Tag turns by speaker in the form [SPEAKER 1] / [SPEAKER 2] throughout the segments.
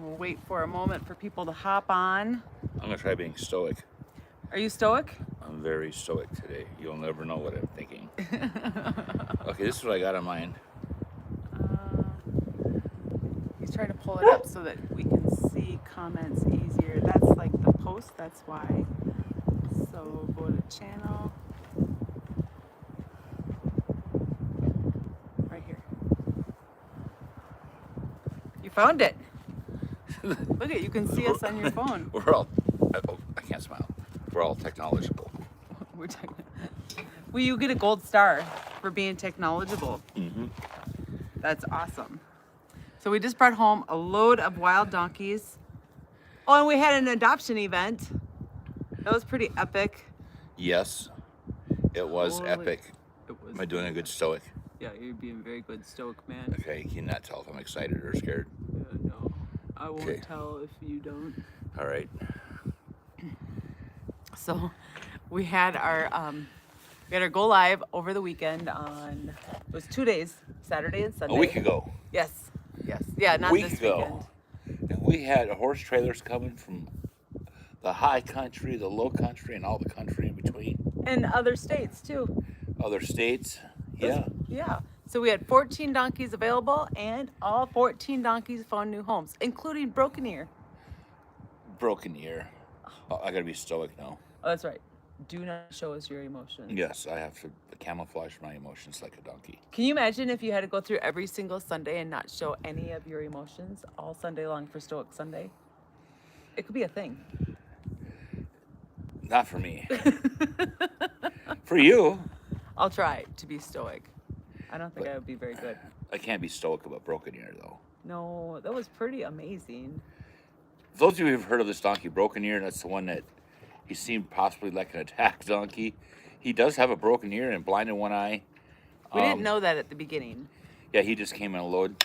[SPEAKER 1] We'll wait for a moment for people to hop on.
[SPEAKER 2] I'm gonna try being stoic.
[SPEAKER 1] Are you stoic?
[SPEAKER 2] I'm very stoic today. You'll never know what I'm thinking. Okay, this is what I got on mine.
[SPEAKER 1] He's trying to pull it up so that we can see comments easier. That's like the post, that's why. So go to channel. Right here. You found it. Look at, you can see us on your phone.
[SPEAKER 2] We're all, I can't smile. We're all technological.
[SPEAKER 1] We're talking. Well, you get a gold star for being technological.
[SPEAKER 2] Mm-hmm.
[SPEAKER 1] That's awesome. So we just brought home a load of wild donkeys. Oh, and we had an adoption event. That was pretty epic.
[SPEAKER 2] Yes, it was
[SPEAKER 1] Holy-
[SPEAKER 2] epic.
[SPEAKER 1] It was.
[SPEAKER 2] Am I doing a good stoic?
[SPEAKER 1] Yeah, you're being a very good stoic man.
[SPEAKER 2] Okay, you cannot tell if I'm excited or scared.
[SPEAKER 1] No, I won't
[SPEAKER 2] Okay.
[SPEAKER 1] tell if you don't.
[SPEAKER 2] All right.
[SPEAKER 1] So we had our go live over the weekend on, it was 2 days, Saturday and Sunday.
[SPEAKER 2] A week ago.
[SPEAKER 1] Yes. Yeah, not
[SPEAKER 2] week
[SPEAKER 1] this
[SPEAKER 2] ago.
[SPEAKER 1] weekend.
[SPEAKER 2] And we had horse trailers coming from the high country, the low country, and all the country in between.
[SPEAKER 1] And other states too.
[SPEAKER 2] Other states. Yeah.
[SPEAKER 1] Yeah. So we had 14 donkeys available, and all 14 donkeys found new homes, including Broken Ear.
[SPEAKER 2] Broken ear. Oh, I gotta be stoic now.
[SPEAKER 1] Oh, that's right. Do not show us your emotions.
[SPEAKER 2] Yes, I have to camouflage my emotions like a donkey.
[SPEAKER 1] Can you imagine if you had to go through every single Sunday and not show any of your emotions all Sunday long for Stoic Sunday? It could be a thing.
[SPEAKER 2] Not for me. For you.
[SPEAKER 1] I'll try to be stoic. I don't think I would be very good.
[SPEAKER 2] I can't be stoic about broken ear though.
[SPEAKER 1] No, that was pretty amazing.
[SPEAKER 2] Those of you who've heard of this donkey, Broken Ear, that's the one that he seemed possibly like an attack donkey. He does have a broken ear and blind in one eye.
[SPEAKER 1] We didn't know that at the beginning.
[SPEAKER 2] Yeah, he just came in a load.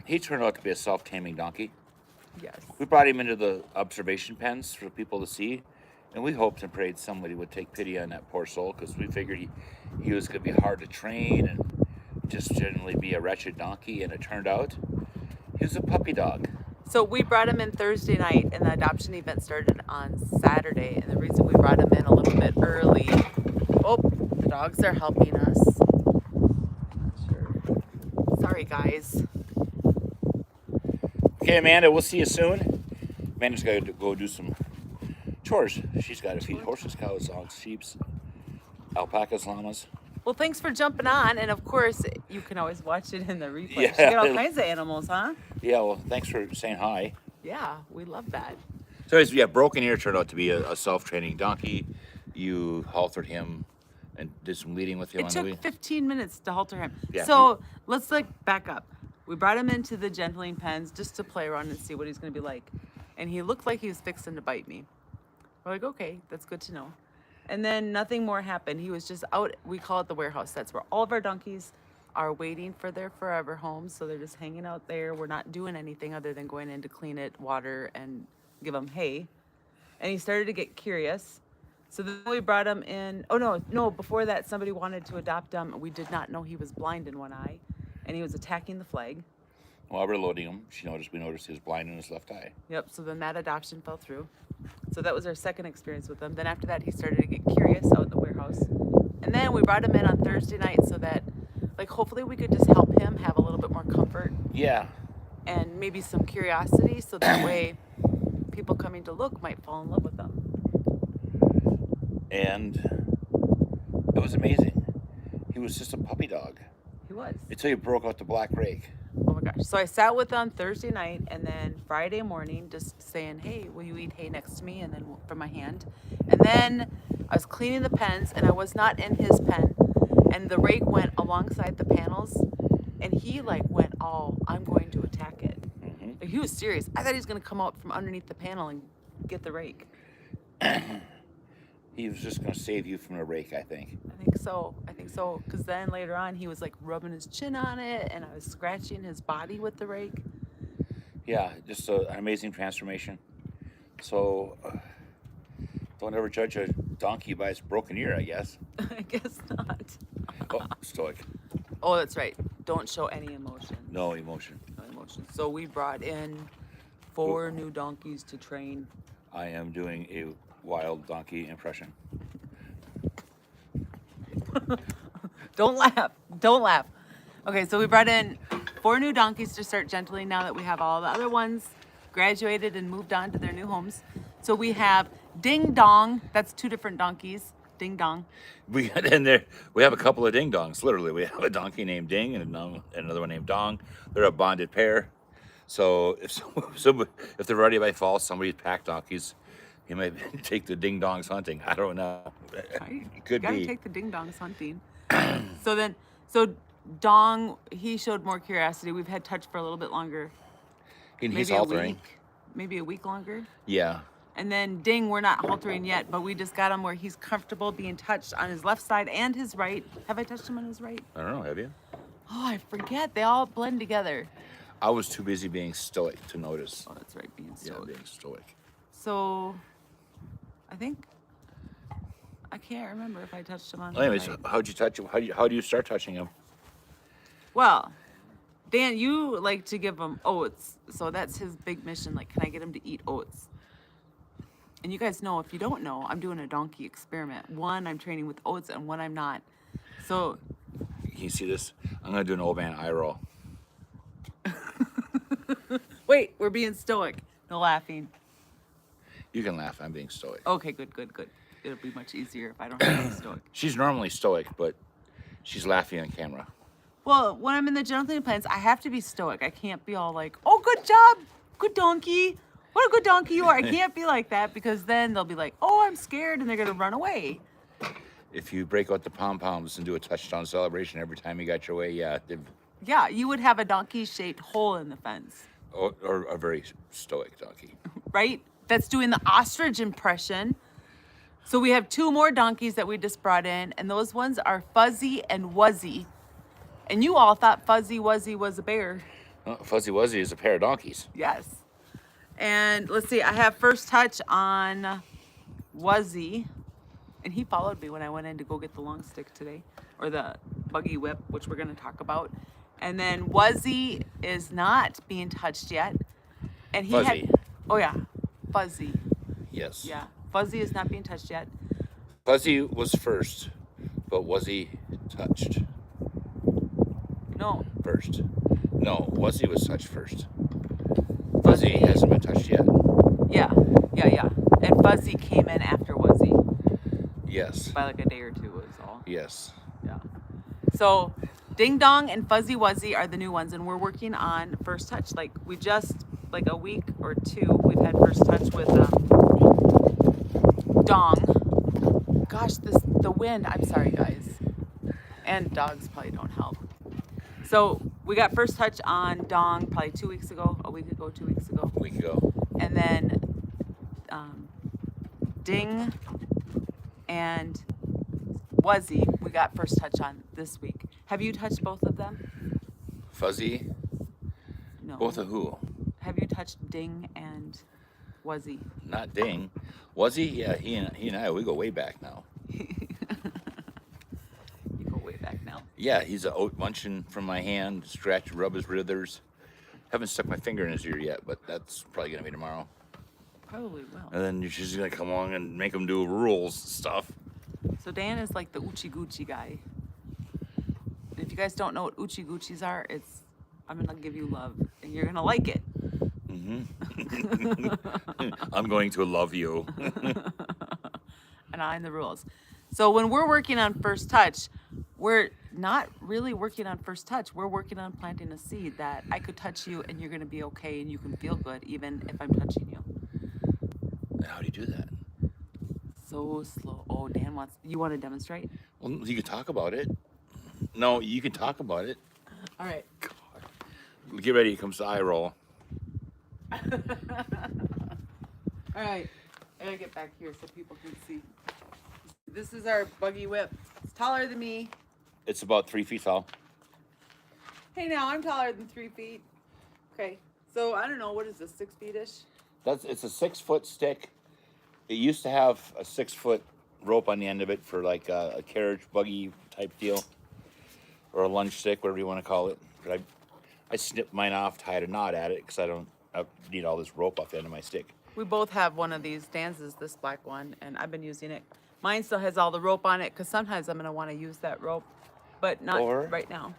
[SPEAKER 2] He turned out to be a self-taming donkey.
[SPEAKER 1] Yes.
[SPEAKER 2] We brought him into the observation pens for people to see, and we hoped and prayed somebody would take pity on that poor soul, because we figured he was going to be hard to train and just generally be a wretched donkey, and it turned out he was a puppy dog.
[SPEAKER 1] So we brought him in Thursday night, and the adoption event started on Saturday. And the reason we brought him in a little bit early, oh, the dogs are helping us. Not sure. Sorry, guys.
[SPEAKER 2] Okay, Amanda, we'll see you soon. Amanda's got to go do some chores. She's got to feed horses, cows, dogs, sheep, alpacas, llamas.
[SPEAKER 1] Well, thanks for jumping on, and of course, you can always watch it in the replay.
[SPEAKER 2] Yeah.
[SPEAKER 1] You got all kinds of animals, huh?
[SPEAKER 2] Yeah, well, thanks for saying hi.
[SPEAKER 1] Yeah, we love that.
[SPEAKER 2] So, anyways, yeah, Broken Ear turned out to be a self-training donkey. You haltered him and did some leading with him
[SPEAKER 1] It
[SPEAKER 2] on the
[SPEAKER 1] took
[SPEAKER 2] way.
[SPEAKER 1] 15 minutes to halter him.
[SPEAKER 2] Yeah.
[SPEAKER 1] So let's back up. We brought him into the gentling pens just to play around and see what he's going to be like. And he looked like he was fixing to bite me. We're like, okay, that's good to know. And then nothing more happened. He was just out, we call it the warehouse. That's where all of our donkeys are waiting for their forever homes. So they're just hanging out there. We're not doing anything other than going in to clean it, water, and give them hay. And he started to get curious. So then we brought him in. Oh, no, before that, somebody wanted to adopt him. We did not know he was blind in one eye, and he was attacking the flag.
[SPEAKER 2] While we're loading him, we noticed he was blind in his left eye.
[SPEAKER 1] Yep, so then that adoption fell through. So that was our second experience with him. Then after that, he started to get curious out in the warehouse. And then we brought him in on Thursday night so that, hopefully we could just help him have a little bit more comfort.
[SPEAKER 2] Yeah.
[SPEAKER 1] And maybe some curiosity, so that way people coming to look might fall in love with them.
[SPEAKER 2] And it was amazing. He was just a puppy dog.
[SPEAKER 1] He was.
[SPEAKER 2] Until you broke out the black rake.
[SPEAKER 1] Oh my gosh. So I sat with him Thursday night, and then Friday morning just saying, hey, will you eat hay next to me? And then from my hand. And then I was cleaning the pens, and I was not in his pen. And the rake went alongside the panels, and he went, oh, I'm going to attack it.
[SPEAKER 2] Mm-hmm.
[SPEAKER 1] He was serious. I thought he was going to come out from underneath the panel and get the rake.
[SPEAKER 2] He was just going to save you from a rake, I think.
[SPEAKER 1] I think so. Because then later on, he was rubbing his chin on it, and I was scratching his body with the rake.
[SPEAKER 2] Yeah, just an amazing transformation. So, don't ever judge a donkey by its broken ear, I guess.
[SPEAKER 1] I guess not.
[SPEAKER 2] Oh, stoic.
[SPEAKER 1] Oh, that's right. Don't show any emotion.
[SPEAKER 2] No emotion.
[SPEAKER 1] No emotion. promotion. So we brought in 4 new donkeys to train.
[SPEAKER 2] I am doing a wild donkey impression.
[SPEAKER 1] Don't laugh. Don't laugh. Okay, so we brought in 4 new donkeys to start gentling now that we have all the other ones graduated and moved on to their new homes. So we have Ding Dong. That's 2 different donkeys. Ding Dong.
[SPEAKER 2] We got in there. We have a couple of ding dongs. Literally, we have a donkey named Ding and another one named Dong. They're a bonded pair. So if they're ready by fall, somebody's pack donkeys. You might take the ding dongs hunting. I don't know.
[SPEAKER 1] Right?
[SPEAKER 2] It could
[SPEAKER 1] Gotta
[SPEAKER 2] be.
[SPEAKER 1] take the ding dongs hunting. So Dong, he showed more curiosity. We've had touch for a little bit longer.
[SPEAKER 2] And he's
[SPEAKER 1] Maybe a
[SPEAKER 2] altering.
[SPEAKER 1] week. Maybe a week longer.
[SPEAKER 2] Yeah.
[SPEAKER 1] And then Ding, we're not haltering yet, but we just got him where he's comfortable being touched on his left side and his right. Have I touched him on his right?
[SPEAKER 2] I don't know. Have you?
[SPEAKER 1] Oh, I forget. They all blend together.
[SPEAKER 2] I was too busy being stoic to notice.
[SPEAKER 1] Oh, that's right, being
[SPEAKER 2] Yeah,
[SPEAKER 1] stoic.
[SPEAKER 2] being stoic.
[SPEAKER 1] So, I think I can't remember if I touched him on.
[SPEAKER 2] Well, anyways,
[SPEAKER 1] his right.
[SPEAKER 2] how'd you touch him? How do you start touching him?
[SPEAKER 1] Well, Dan, you like to give him oats, so that's his big mission. Like, can I get him to eat oats? And you guys know, if you don't know, I'm doing a donkey experiment. One, I'm training with oats, and one, I'm not. So,
[SPEAKER 2] Can you see this? I'm gonna do an old man eye roll.
[SPEAKER 1] wait, we're being stoic. No laughing.
[SPEAKER 2] You can laugh. I'm being stoic.
[SPEAKER 1] Okay, good. It'll be much easier if I don't have to be stoic.
[SPEAKER 2] She's normally stoic, but she's laughing on camera.
[SPEAKER 1] Well, when I'm in the gentleman plans, I have to be stoic. I can't be all like, "Oh, good job, good donkey. What a good donkey you are." I can't be like that because then they'll be like, "Oh, I'm scared," and they're gonna run away.
[SPEAKER 2] If you break out the pom-poms and do a touchdown celebration every time you got your way, yeah,
[SPEAKER 1] Yeah, you would have a donkey-shaped hole in the fence,
[SPEAKER 2] or a very stoic donkey.
[SPEAKER 1] right? That's doing the ostrich impression. So we have 2 more donkeys that we just brought in, and those ones are Fuzzy and Wuzzy. And you all thought Fuzzy Wuzzy was a bear.
[SPEAKER 2] Fuzzy Wuzzy is a pair of donkeys.
[SPEAKER 1] Yes. And let's see, I have first touch on Wuzzy. And he followed me when I went in to go get the long stick today, or the buggy whip, which we're going to talk about. And then Wuzzy is not being touched yet. And he
[SPEAKER 2] Fuzzy.
[SPEAKER 1] had, oh yeah, Fuzzy.
[SPEAKER 2] Yes.
[SPEAKER 1] Yeah, Fuzzy is not being touched yet.
[SPEAKER 2] Fuzzy was first, but Wuzzy touched
[SPEAKER 1] No,
[SPEAKER 2] first. No, Wuzzy was touched first. Fuzzy hasn't been touched yet.
[SPEAKER 1] yeah. And Fuzzy came in after Wuzzy
[SPEAKER 2] Yes.
[SPEAKER 1] by like a day or 2 was all.
[SPEAKER 2] Yes.
[SPEAKER 1] Yeah. So Ding Dong and Fuzzy Wuzzy are the new ones, and we're working on first touch. Like we just, like a week or 2, we've had first touch with Dong. Gosh, the wind. I'm sorry, guys. And dogs probably don't help. So we got first touch on Dong probably 2 weeks ago, a week ago, 2 weeks ago,
[SPEAKER 2] A week ago.
[SPEAKER 1] and then Ding and Wuzzy we got first touch on this week. Have you touched both of them?
[SPEAKER 2] Fuzzy.
[SPEAKER 1] No.
[SPEAKER 2] Both of who?
[SPEAKER 1] Have you touched Ding and Wuzzy?
[SPEAKER 2] Not Ding. Wuzzy? Yeah, he and I, we go way back now.
[SPEAKER 1] You go way back now.
[SPEAKER 2] Yeah, he's a oat munching from my hand, scratch, rub his withers. Haven't stuck my finger in his ear yet, but that's probably gonna be tomorrow.
[SPEAKER 1] Probably will.
[SPEAKER 2] And then she's gonna come along and make him do rules stuff.
[SPEAKER 1] So Dan is like the Oochie Goochie guy. And if you guys don't know what Oochie Goochies are, I'm gonna give you love, and you're gonna like it.
[SPEAKER 2] I'm going to love you.
[SPEAKER 1] And I'm the rules. So when we're working on first touch, we're not really working on first touch. We're working on planting a seed that I could touch you and you're gonna be okay and you can feel good even if I'm touching you.
[SPEAKER 2] How do you do that?
[SPEAKER 1] So slow. Oh, Dan wants. You want to demonstrate?
[SPEAKER 2] Well, you can talk about it. No, you can talk about it.
[SPEAKER 1] All right.
[SPEAKER 2] Get ready. Here comes the eye roll.
[SPEAKER 1] All right. I gotta get back here so people can see. This is our buggy whip. It's taller than me.
[SPEAKER 2] It's about 3 feet tall.
[SPEAKER 1] Hey, now I'm taller than 3 feet. Okay. So I don't know. What is this? 6 feet-ish?
[SPEAKER 2] It's a 6-foot stick. It used to have a 6-foot rope on the end of it for like a carriage buggy type deal, or a lunge stick, whatever you want to call it. But I snipped mine off, tied a knot at it because I need all this rope off the end of my stick.
[SPEAKER 1] We both have one of these Dances, this black one, and I've been using it. Mine still has all the rope on it because sometimes I'm going to want to use that rope, but not right now.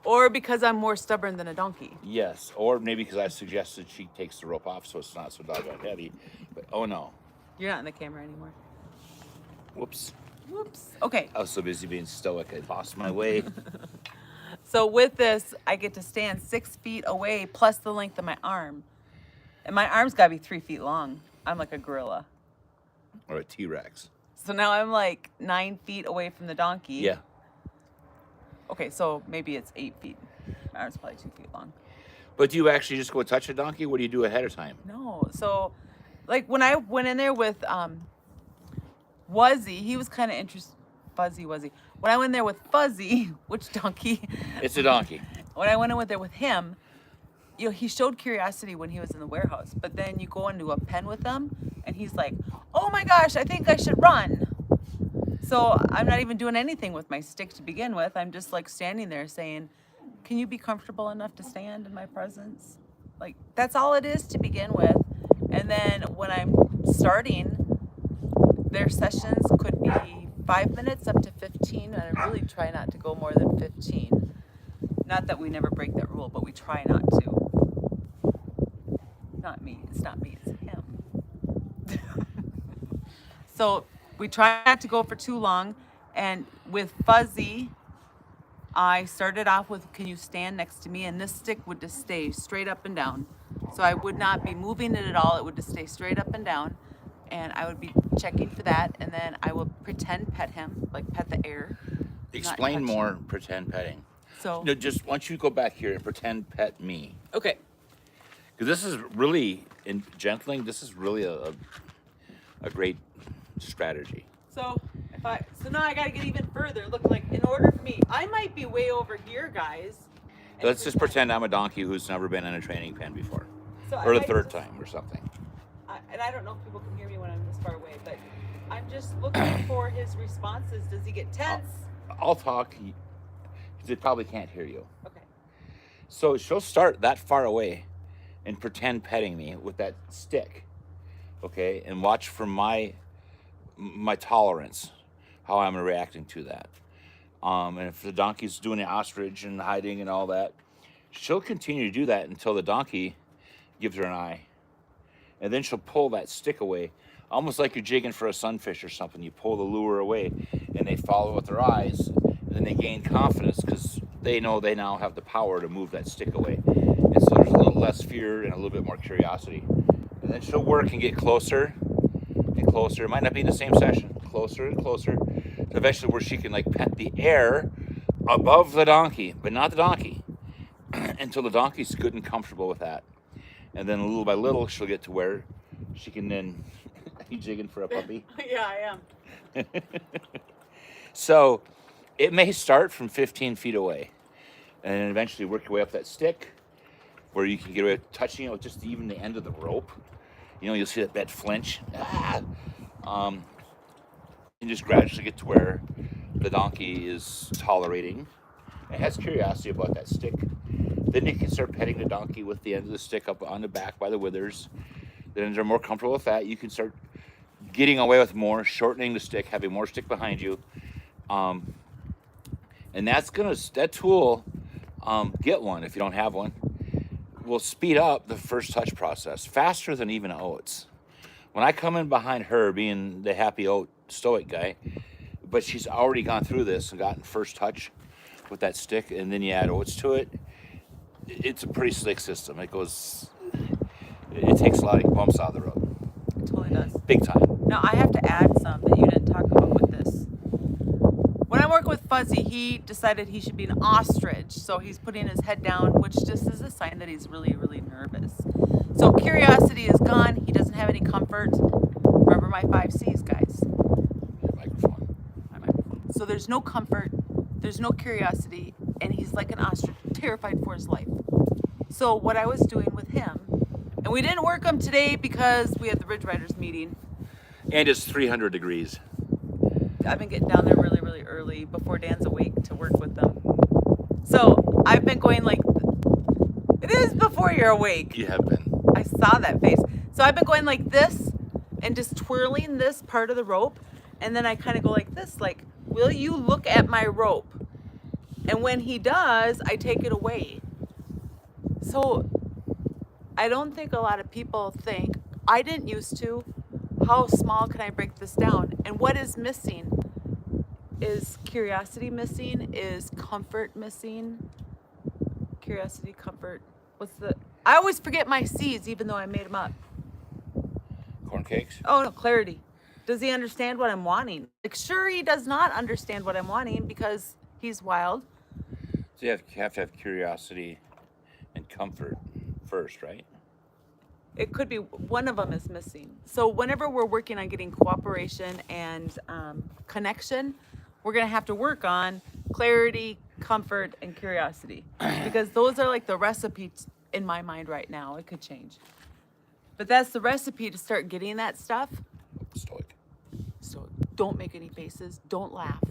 [SPEAKER 1] Or because I'm more stubborn than a donkey.
[SPEAKER 2] Yes, or maybe because I suggested she takes the rope off so it's not so doggone heavy. But oh no.
[SPEAKER 1] You're not in the camera anymore.
[SPEAKER 2] Whoops.
[SPEAKER 1] Whoops. Okay.
[SPEAKER 2] I was so busy being stoic, I lost my way.
[SPEAKER 1] So with this, I get to stand 6 feet away plus the length of my arm. And my arm's got to be 3 feet long. I'm like a gorilla.
[SPEAKER 2] Or a T-Rex.
[SPEAKER 1] So now I'm like 9 feet away from the donkey.
[SPEAKER 2] Yeah.
[SPEAKER 1] Okay, so maybe it's 8 feet. My arm's probably 2 feet long.
[SPEAKER 2] But do you actually just go touch a donkey? What do you do ahead of time?
[SPEAKER 1] No. So, like when I went in there with Wuzzy, he was kind of interested. Fuzzy Wuzzy. When I went in there with Fuzzy, which donkey?
[SPEAKER 2] It's a donkey.
[SPEAKER 1] When I went in there with him, you know, he showed curiosity when he was in the warehouse. But then you go into a pen with them, and he's like, "Oh my gosh, I think I should run." So I'm not even doing anything with my stick to begin with. I'm just like standing there saying, "Can you be comfortable enough to stand in my presence?" Like, that's all it is to begin with. And then when I'm starting, their sessions could be 5 minutes up to 15, and I really try not to go more than 15. Not that we never break that rule, but we try not to. Not me. It's not me. It's him. So we try not to go for too long. And with Fuzzy, I started off with, "Can you stand next to me?" And this stick would just stay straight up and down. So I would not be moving it at all. It would just stay straight up and down. And I would be checking for that. And then I would pretend pet him, like pet the air.
[SPEAKER 2] Explain more pretend petting.
[SPEAKER 1] So
[SPEAKER 2] No, just once you go back here and pretend pet me.
[SPEAKER 1] okay.
[SPEAKER 2] Because this is really, in gentling, this is really a great strategy.
[SPEAKER 1] So now I gotta get even further. Look, like in order for me, I might be way over here, guys.
[SPEAKER 2] Let's just pretend I'm a donkey who's never been in a training pen before.
[SPEAKER 1] So
[SPEAKER 2] Or the third time or something.
[SPEAKER 1] And I don't know if people can hear me when I'm this far away, but I'm just looking for his responses. Does he get tense?
[SPEAKER 2] I'll talk. They probably can't hear you.
[SPEAKER 1] Okay.
[SPEAKER 2] So she'll start that far away and pretend petting me with that stick, okay? And watch for my tolerance, how I'm reacting to that. And if the donkey's doing the ostrich and hiding and all that, she'll continue to do that until the donkey gives her an eye. And then she'll pull that stick away, almost like you're jigging for a sunfish or something. You pull the lure away, and they follow with their eyes, and then they gain confidence because they know they now have the power to move that stick away. And so there's a little less fear and a little bit more curiosity. And then she'll work and get closer and closer. It might not be in the same session. Closer and closer. To eventually where she can like pet the air above the donkey, but not the donkey, until the donkey's good and comfortable with that. And then little by little, she'll get to where she can then... Are you jigging for a puppy?
[SPEAKER 1] Yeah, I am.
[SPEAKER 2] So it may start from 15 feet away and then eventually work your way up that stick where you can get away with touching it with just even the end of the rope. You know, you'll see that bed flinch. And just gradually get to where the donkey is tolerating and has curiosity about that stick. Then you can start petting the donkey with the end of the stick up on the back by the withers. Then they're more comfortable with that. You can start getting away with more, shortening the stick, having more stick behind you. And that tool, get one if you don't have one, will speed up the first touch process faster than even oats. When I come in behind her, being the happy oat stoic guy, but she's already gone through this and gotten first touch with that stick, and then you add oats to it, it's a pretty slick system. It takes a lot of bumps out of the road.
[SPEAKER 1] It totally does.
[SPEAKER 2] Big time.
[SPEAKER 1] Now I have to add some that you didn't talk about with this. When I work with Fuzzy, he decided he should be an ostrich. So he's putting his head down, which just is a sign that he's really, really nervous. So curiosity is gone. He doesn't have any comfort. Remember my 5 C's, guys.
[SPEAKER 2] Your microphone.
[SPEAKER 1] My microphone. So there's no comfort. There's no curiosity. And he's like an ostrich, terrified for his life. So what I was doing with him, and we didn't work him today because we had the Ridge Riders meeting.
[SPEAKER 2] And it's 300 degrees.
[SPEAKER 1] I've been getting down there really, really early before Dan's awake to work with them. So I've been going like It is before you're awake.
[SPEAKER 2] You have been.
[SPEAKER 1] I saw that face. So I've been going like this and just twirling this part of the rope. And then I kind of go like this, like, will you look at my rope? And when he does, I take it away. So I don't think a lot of people think, I didn't used to, how small can I break this down? And what is missing? Is curiosity missing? Is comfort missing? Curiosity, comfort. I always forget my C's even though I made them up.
[SPEAKER 2] Corn cakes?
[SPEAKER 1] Oh no, clarity. Does he understand what I'm wanting? Like, sure, he does not understand what I'm wanting because he's wild.
[SPEAKER 2] So you have to have curiosity and comfort first, right?
[SPEAKER 1] It could be one of them is missing. So whenever we're working on getting cooperation and connection, we're gonna have to work on clarity, comfort, and curiosity because those are like the recipes in my mind right now. It could change, but that's the recipe to start getting that stuff.
[SPEAKER 2] Stoic.
[SPEAKER 1] So don't make any faces. Don't laugh.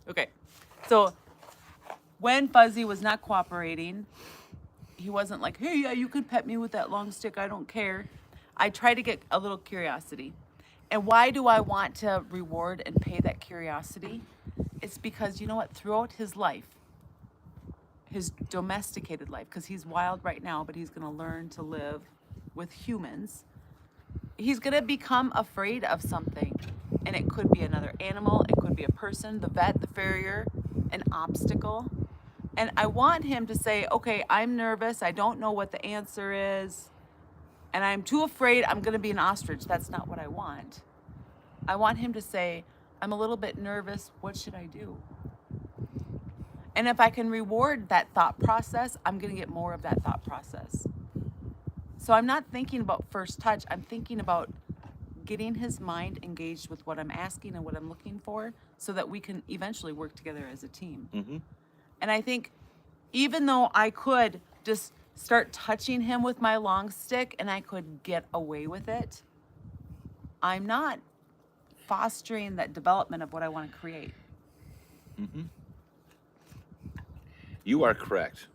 [SPEAKER 1] Okay, so when Fuzzy was not cooperating, he wasn't like, hey, yeah, you could pet me with that long stick. I don't care. I try to get a little curiosity. And why do I want to reward and pay that curiosity? It's because, you know what, throughout his life, his domesticated life, because he's wild right now, but he's going to learn to live with humans. He's going to become afraid of something. And it could be another animal. It could be a person, the vet, the farrier, an obstacle. And I want him to say, okay, I'm nervous. I don't know what the answer is. And I'm too afraid I'm going to be an ostrich. That's not what I want. I want him to say, I'm a little bit nervous. What should I do? And if I can reward that thought process, I'm going to get more of that thought process. So I'm not thinking about first touch. I'm thinking about getting his mind engaged with what I'm asking and what I'm looking for so that we can eventually work together as a team.
[SPEAKER 2] Mm-hmm.
[SPEAKER 1] And I think even though I could just start touching him with my long stick and I could get away with it, I'm not fostering that development of what I want to create.
[SPEAKER 2] Mm-hmm. You are correct.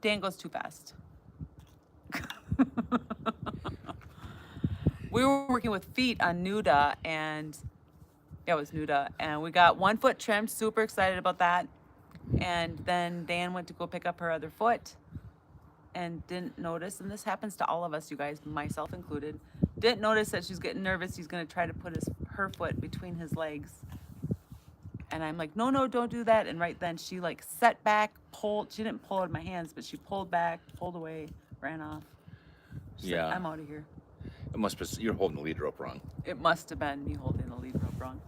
[SPEAKER 1] Dan goes too fast. We were working with feet on Nuda, and yeah, it was Nuda, and we got one foot trimmed, super excited about that. And then Dan went to go pick up her other foot and didn't notice, and this happens to all of us, you guys, myself included, didn't notice that she's getting nervous. He's going to try to put her foot between his legs. And I'm like, no, don't do that. And right then she like set back, pulled. She didn't pull out of my hands, but she pulled back, pulled away, ran off. She's like, I'm out of here.
[SPEAKER 2] It must be you're holding the lead rope wrong.
[SPEAKER 1] It must have been me holding the lead rope wrong.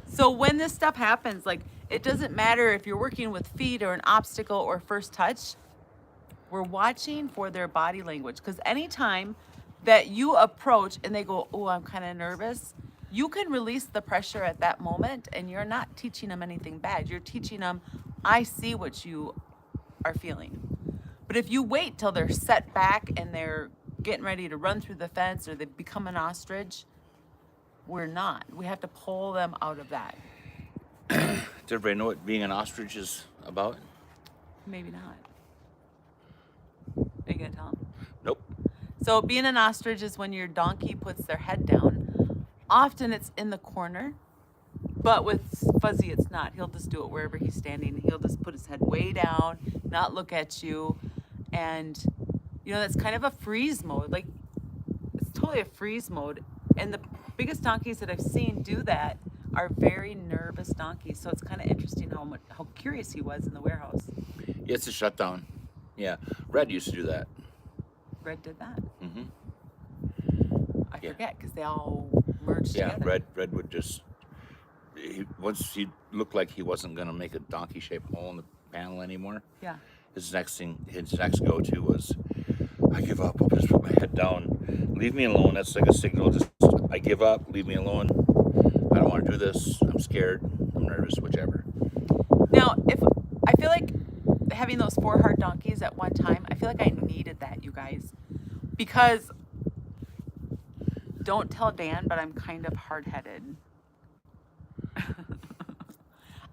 [SPEAKER 1] So when this stuff happens, like, it doesn't matter if you're working with feet or an obstacle or first touch. We're watching for their body language, because anytime that you approach and they go, oh, I'm kind of nervous, you can release the pressure at that moment, and you're not teaching them anything bad. You're teaching them, I see what you are feeling. But if you wait till they're set back and they're getting ready to run through the fence or they become an ostrich, we're not. We have to pull them out of that.
[SPEAKER 2] Does everybody know what being an ostrich is about?
[SPEAKER 1] Maybe not. Are you going to tell them?
[SPEAKER 2] Nope.
[SPEAKER 1] So being an ostrich is when your donkey puts their head down. Often it's in the corner, but with Fuzzy it's not. He'll just do it wherever he's standing. He'll just put his head way down, not look at you. And, you know, that's kind of a freeze mode. Like, it's totally a freeze mode. And the biggest donkeys that I've seen do that are very nervous donkeys. So it's kind of interesting how curious he was in the warehouse.
[SPEAKER 2] Yeah, it's a shutdown. Yeah, Red used to do that.
[SPEAKER 1] Red did that?
[SPEAKER 2] Mm-hmm.
[SPEAKER 1] I forget, because they all merged
[SPEAKER 2] Yeah,
[SPEAKER 1] together.
[SPEAKER 2] Red would just, once he looked like he wasn't going to make a donkey-shaped hole in the panel anymore.
[SPEAKER 1] Yeah.
[SPEAKER 2] His next go-to was, I give up. I'll just put my head down. Leave me alone. That's like a signal. Just, I give up. Leave me alone. I don't want to do this. I'm scared. I'm nervous. Whichever.
[SPEAKER 1] Now, I feel like having those 4 hard donkeys at one time, I feel like I needed that, you guys, because don't tell Dan, but I'm kind of hard-headed.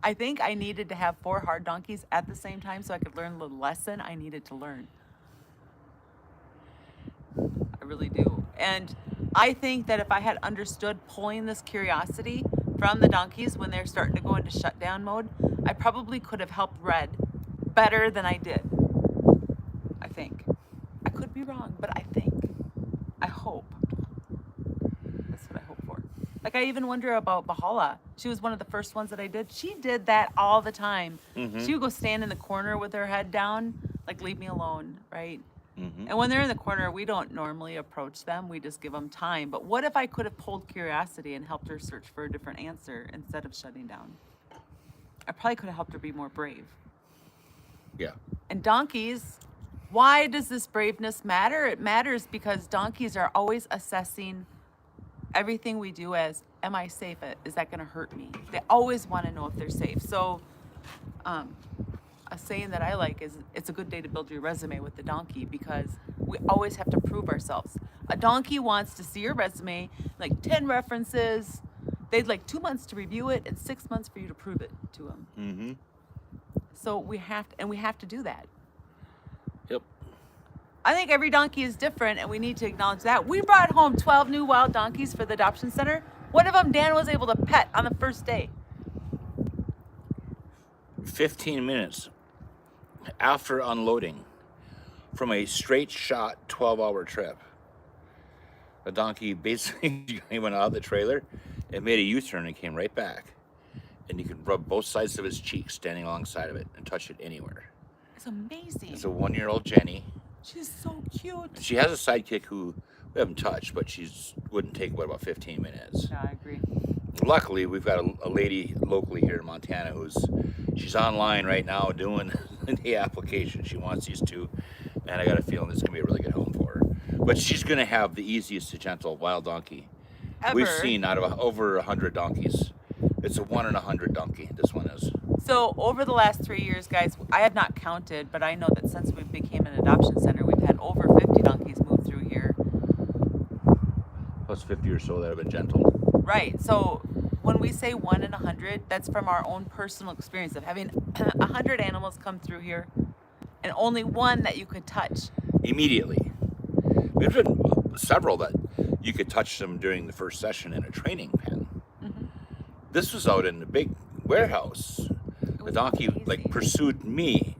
[SPEAKER 1] I think I needed to have 4 hard donkeys at the same time so I could learn the lesson I needed to learn. I really do. And I think that if I had understood pulling this curiosity from the donkeys when they're starting to go into shutdown mode, I probably could have helped Red better than I did. I think. I could be wrong, but I think. I hope. That's what I hope for. Like, I even wonder about Bahala. She was one of the first ones that I did. She did that all the time. She would go stand in the corner with her head down, like, leave me alone, right? And when they're in the corner, we don't normally approach them. We just give them time. But what if I could have pulled curiosity and helped her search for a different answer instead of shutting down? I probably could have helped her be more brave.
[SPEAKER 2] Yeah.
[SPEAKER 1] And donkeys, why does this braveness matter? It matters because donkeys are always assessing everything we do as, am I safe? Is that going to hurt me? They always want to know if they're safe. So a saying that I like is, it's a good day to build your resume with the donkey, because we always have to prove ourselves. A donkey wants to see your resume, like 10 references. They'd like 2 months to review it and 6 months for you to prove it to them. So we have to do that.
[SPEAKER 2] Yep.
[SPEAKER 1] I think every donkey is different, and we need to acknowledge that. We brought home 12 new wild donkeys for the adoption center. One of them Dan was able to pet on the first day.
[SPEAKER 2] 15 minutes after unloading from a straight shot 12-hour trip, the donkey basically went out of the trailer and made a U-turn and came right back. And you could rub both sides of his cheeks standing alongside of it and touch it anywhere.
[SPEAKER 1] It's amazing.
[SPEAKER 2] It's a 1-year-old Jenny.
[SPEAKER 1] She's so cute.
[SPEAKER 2] She has a sidekick who we haven't touched, but wouldn't take, about 15 minutes.
[SPEAKER 1] Yeah, I agree.
[SPEAKER 2] Luckily, we've got a lady locally here in Montana she's online right now doing the application. She wants these two, and I got a feeling this is going to be a really good home for her. But she's going to have the easiest to gentle wild donkey
[SPEAKER 1] Ever.
[SPEAKER 2] we've seen out of over 100 donkeys. It's a 1 in 100 donkey, this one is.
[SPEAKER 1] So over the last 3 years, guys, I have not counted, but I know that since we became an adoption center, we've had over 50 donkeys move through here.
[SPEAKER 2] Plus 50 or so that have been gentle.
[SPEAKER 1] Right. So when we say 1 in 100, that's from our own personal experience of having 100 animals come through here and only one that you could touch.
[SPEAKER 2] Immediately. We've had several that you could touch them during the first session in a training pen. This was out in the big warehouse. The donkey
[SPEAKER 1] amazing.
[SPEAKER 2] pursued me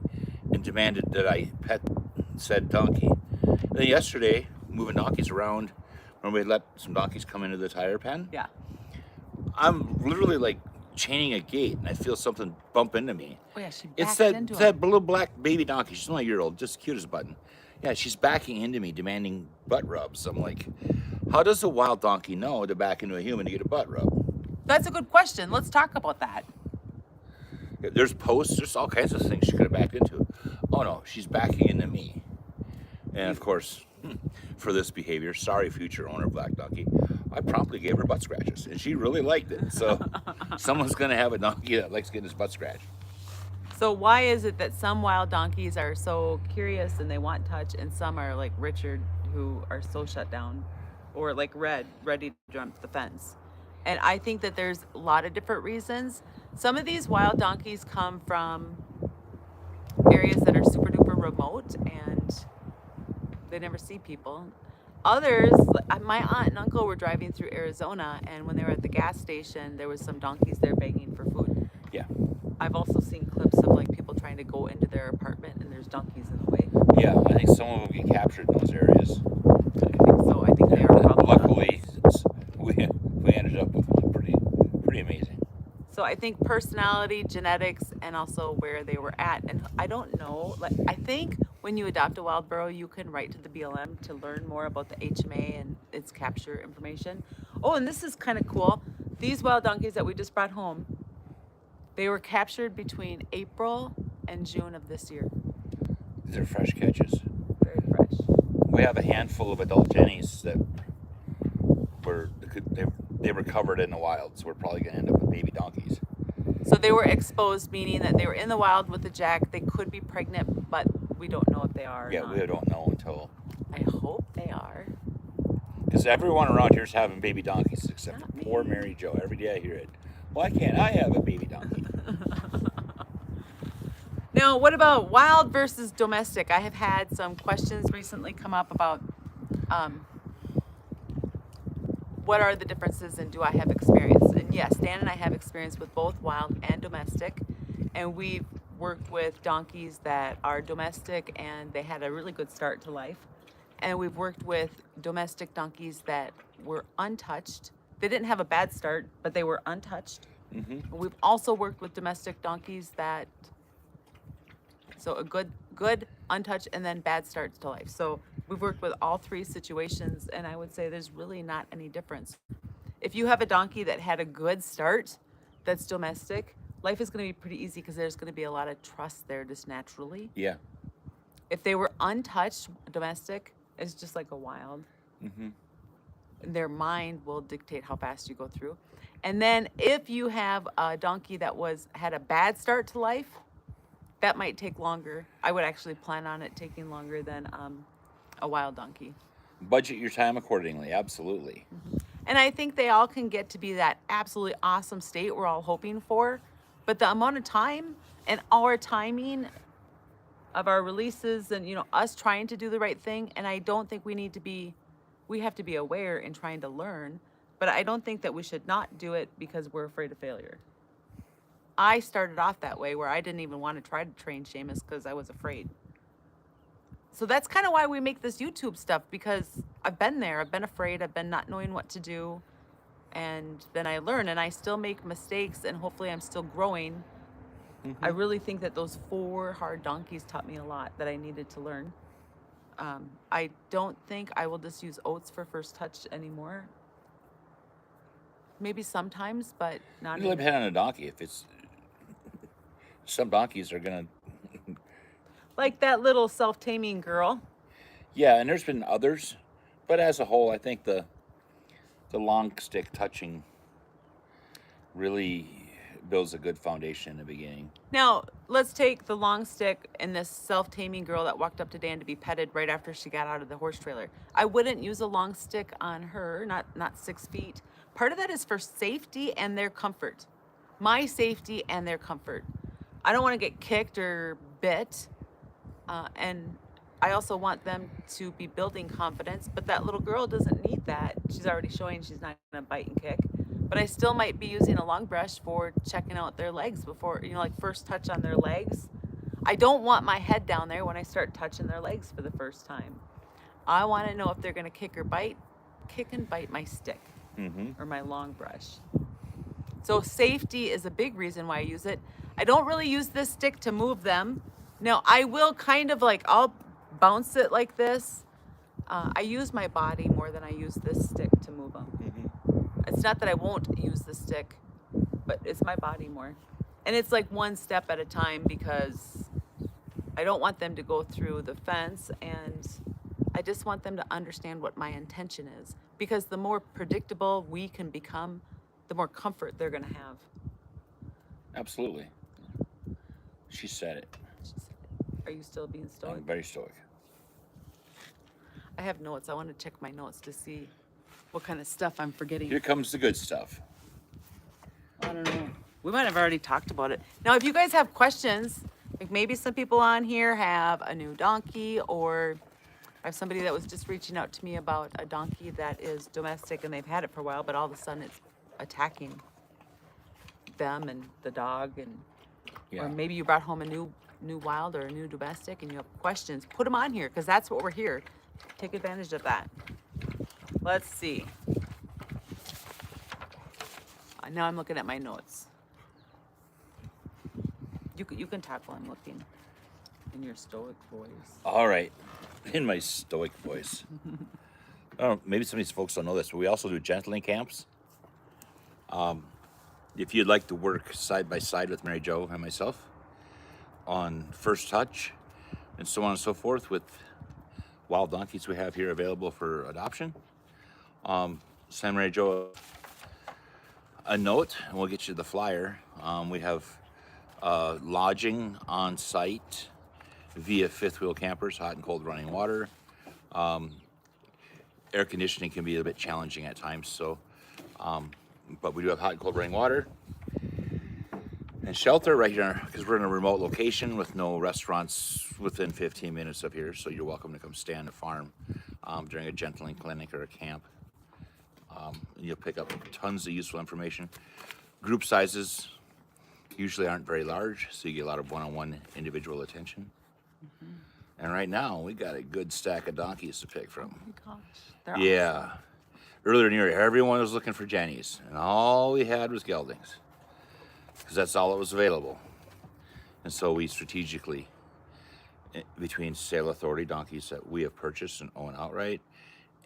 [SPEAKER 2] and demanded that I pet said donkey. And then yesterday, moving donkeys around, when we let some donkeys come into the tire pen,
[SPEAKER 1] Yeah.
[SPEAKER 2] I'm literally chaining a gate and I feel something bump into me.
[SPEAKER 1] Oh yeah, she
[SPEAKER 2] It's
[SPEAKER 1] backed into
[SPEAKER 2] that
[SPEAKER 1] him.
[SPEAKER 2] little black baby donkey. She's only a year old, just cute as a button. Yeah, she's backing into me, demanding butt rubs. I'm like, how does a wild donkey know to back into a human to get a butt rub?
[SPEAKER 1] That's a good question. Let's talk about that.
[SPEAKER 2] There's posts, there's all kinds of things she could have backed into. Oh no, she's backing into me. And of course, for this behavior, sorry future owner of Black Donkey, I promptly gave her butt scratches, and she really liked it. So someone's gonna have a donkey that likes getting his butt scratched.
[SPEAKER 1] So why is it that some wild donkeys are so curious and they want touch, and some are like Richard, who are so shut down, or like Red, ready to jump the fence? And I think that there's a lot of different reasons. Some of these wild donkeys come from areas that are super duper remote and they never see people. Others, my aunt and uncle were driving through Arizona, and when they were at the gas station, there was some donkeys there begging for food.
[SPEAKER 2] Yeah.
[SPEAKER 1] I've also seen clips of like people trying to go into their apartment and there's donkeys in the way.
[SPEAKER 2] Yeah, I think some of them get captured in those areas.
[SPEAKER 1] I think so. I think they are probably.
[SPEAKER 2] Luckily, we ended up with something pretty amazing.
[SPEAKER 1] So I think personality, genetics, and also where they were at. And I don't know, I think when you adopt a wild burro, you can write to the BLM to learn more about the HMA and its capture information. Oh, and this is kind of cool. These wild donkeys that we just brought home, they were captured between April and June of this year.
[SPEAKER 2] These are fresh catches.
[SPEAKER 1] Very fresh.
[SPEAKER 2] We have a handful of adult jennies that they were covered in the wild, so we're probably going to end up with baby donkeys.
[SPEAKER 1] So they were exposed, meaning that they were in the wild with the jack. They could be pregnant, but we don't know if they are or
[SPEAKER 2] Yeah,
[SPEAKER 1] not.
[SPEAKER 2] we don't know until...
[SPEAKER 1] I hope they are.
[SPEAKER 2] Because everyone around here is having baby donkeys except
[SPEAKER 1] Not
[SPEAKER 2] for poor
[SPEAKER 1] me.
[SPEAKER 2] MaryJo. Every day I hear it. Why can't I have a baby donkey?
[SPEAKER 1] Now, what about wild versus domestic? I have had some questions recently come up about um, what are the differences and do I have experience? And yes, Dan and I have experience with both wild and domestic. And we've worked with donkeys that are domestic and they had a really good start to life. And we've worked with domestic donkeys that were untouched. They didn't have a bad start, but they were untouched.
[SPEAKER 2] Mm-hmm.
[SPEAKER 1] We've also worked with domestic donkeys that, so a good untouched and then bad starts to life. So we've worked with all three situations, and I would say there's really not any difference. If you have a donkey that had a good start, that's domestic, life is going to be pretty easy because there's going to be a lot of trust there just naturally.
[SPEAKER 2] Yeah.
[SPEAKER 1] If they were untouched, domestic is just like a wild.
[SPEAKER 2] Mm-hmm.
[SPEAKER 1] Their mind will dictate how fast you go through. And then if you have a donkey that had a bad start to life, that might take longer. I would actually plan on it taking longer than a wild donkey.
[SPEAKER 2] Budget your time accordingly. Absolutely.
[SPEAKER 1] And I think they all can get to be that absolutely awesome state we're all hoping for. But the amount of time and our timing of our releases and, us trying to do the right thing. And I don't think we have to be aware in trying to learn. But I don't think that we should not do it because we're afraid of failure. I started off that way where I didn't even want to try to train Seamus because I was afraid. So that's kind of why we make this YouTube stuff, because I've been there. I've been afraid. I've been not knowing what to do. And then I learn, and I still make mistakes, and hopefully I'm still growing.
[SPEAKER 2] Mm-hmm.
[SPEAKER 1] I really think that those 4 hard donkeys taught me a lot that I needed to learn. I don't think I will just use oats for first touch anymore. Maybe sometimes, but not.
[SPEAKER 2] It'll depend on a donkey. If it's some donkeys are gonna,
[SPEAKER 1] Like that little self-taming girl.
[SPEAKER 2] yeah, and there's been others, but as a whole, I think the long stick touching really builds a good foundation in the beginning.
[SPEAKER 1] Now, let's take the long stick and this self-taming girl that walked up to Dan to be petted right after she got out of the horse trailer. I wouldn't use a long stick on her, not 6 feet. Part of that is for safety and their comfort. My safety and their comfort. I don't want to get kicked or bit. And I also want them to be building confidence, but that little girl doesn't need that. She's already showing she's not going to bite and kick. But I still might be using a long brush for checking out their legs before, like first touch on their legs. I don't want my head down there when I start touching their legs for the first time. I want to know if they're going to kick and bite my stick or my long brush. So safety is a big reason why I use it. I don't really use this stick to move them. Now, I will kind of I'll bounce it like this. I use my body more than I use this stick to move them. It's not that I won't use the stick, but it's my body more. And it's like one step at a time because I don't want them to go through the fence, and I just want them to understand what my intention is. Because the more predictable we can become, the more comfort they're going to have.
[SPEAKER 2] Absolutely. She said it.
[SPEAKER 1] Are you still being stoic?
[SPEAKER 2] I'm very stoic.
[SPEAKER 1] I have notes. I want to check my notes to see what kind of stuff I'm forgetting.
[SPEAKER 2] Here comes the good stuff.
[SPEAKER 1] I don't know. We might have already talked about it. Now, if you guys have questions, like maybe some people on here have a new donkey, or I have somebody that was just reaching out to me about a donkey that is domestic and they've had it for a while, but all of a sudden it's attacking them and the dog, and
[SPEAKER 2] Yeah.
[SPEAKER 1] or maybe you brought home a new wild or a new domestic and you have questions. Put them on here because that's what we're here. Take advantage of that. Let's see. Now I'm looking at my notes. You can talk while I'm looking in your stoic voice.
[SPEAKER 2] All right. In my stoic voice. Maybe some of these folks don't know this, but we also do gentling camps. If you'd like to work side by side with MaryJo and myself on first touch and so on and so forth with wild donkeys we have here available for adoption, send MaryJo a note and we'll get you the flyer. We have lodging on site via fifth wheel campers, hot and cold running water. Air conditioning can be a bit challenging at times, so but we do have hot and cold running water. And shelter right here, because we're in a remote location with no restaurants within 15 minutes of here, so you're welcome to come stay on the farm during a gentling clinic or a camp. And you'll pick up tons of useful information. Group sizes usually aren't very large, so you get a lot of one-on-one individual attention. And right now, we got a good stack of donkeys to pick from.
[SPEAKER 1] Oh my gosh, they're
[SPEAKER 2] Yeah.
[SPEAKER 1] awesome.
[SPEAKER 2] Earlier in the year, everyone was looking for Jennies, and all we had was geldings, because that's all that was available. And so we strategically, between sale authority donkeys that we have purchased and own outright,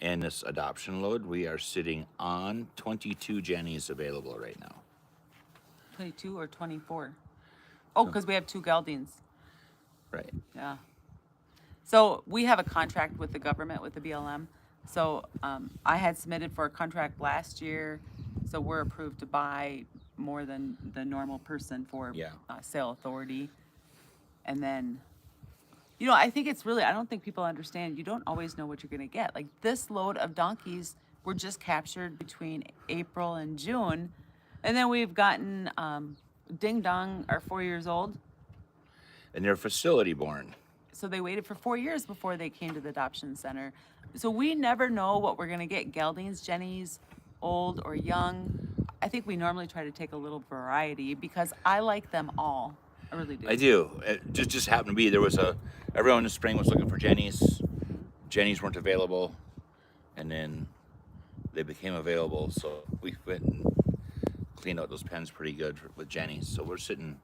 [SPEAKER 2] and this adoption load, we are sitting on 22 Jennies available right now.
[SPEAKER 1] 22 or 24? Oh, because we have 2 geldings.
[SPEAKER 2] Right.
[SPEAKER 1] Yeah. So we have a contract with the government, with the BLM. So I had submitted for a contract last year. So we're approved to buy more than the normal person for
[SPEAKER 2] Yeah.
[SPEAKER 1] sale authority. And then, you know, I think it's really, I don't think people understand, you don't always know what you're going to get. Like this load of donkeys were just captured between April and June. And then we've gotten Ding Dong are 4 years old.
[SPEAKER 2] And they're facility born.
[SPEAKER 1] So they waited for 4 years before they came to the adoption center. So we never know what we're gonna get, geldings, jennies, old or young. I think we normally try to take a little variety because I like them all. I really do.
[SPEAKER 2] I do. It just happened to be there was everyone in the spring was looking for Jennies. Jennies weren't available, and then they became available. So we went and cleaned out those pens pretty good with Jennies. So we're sitting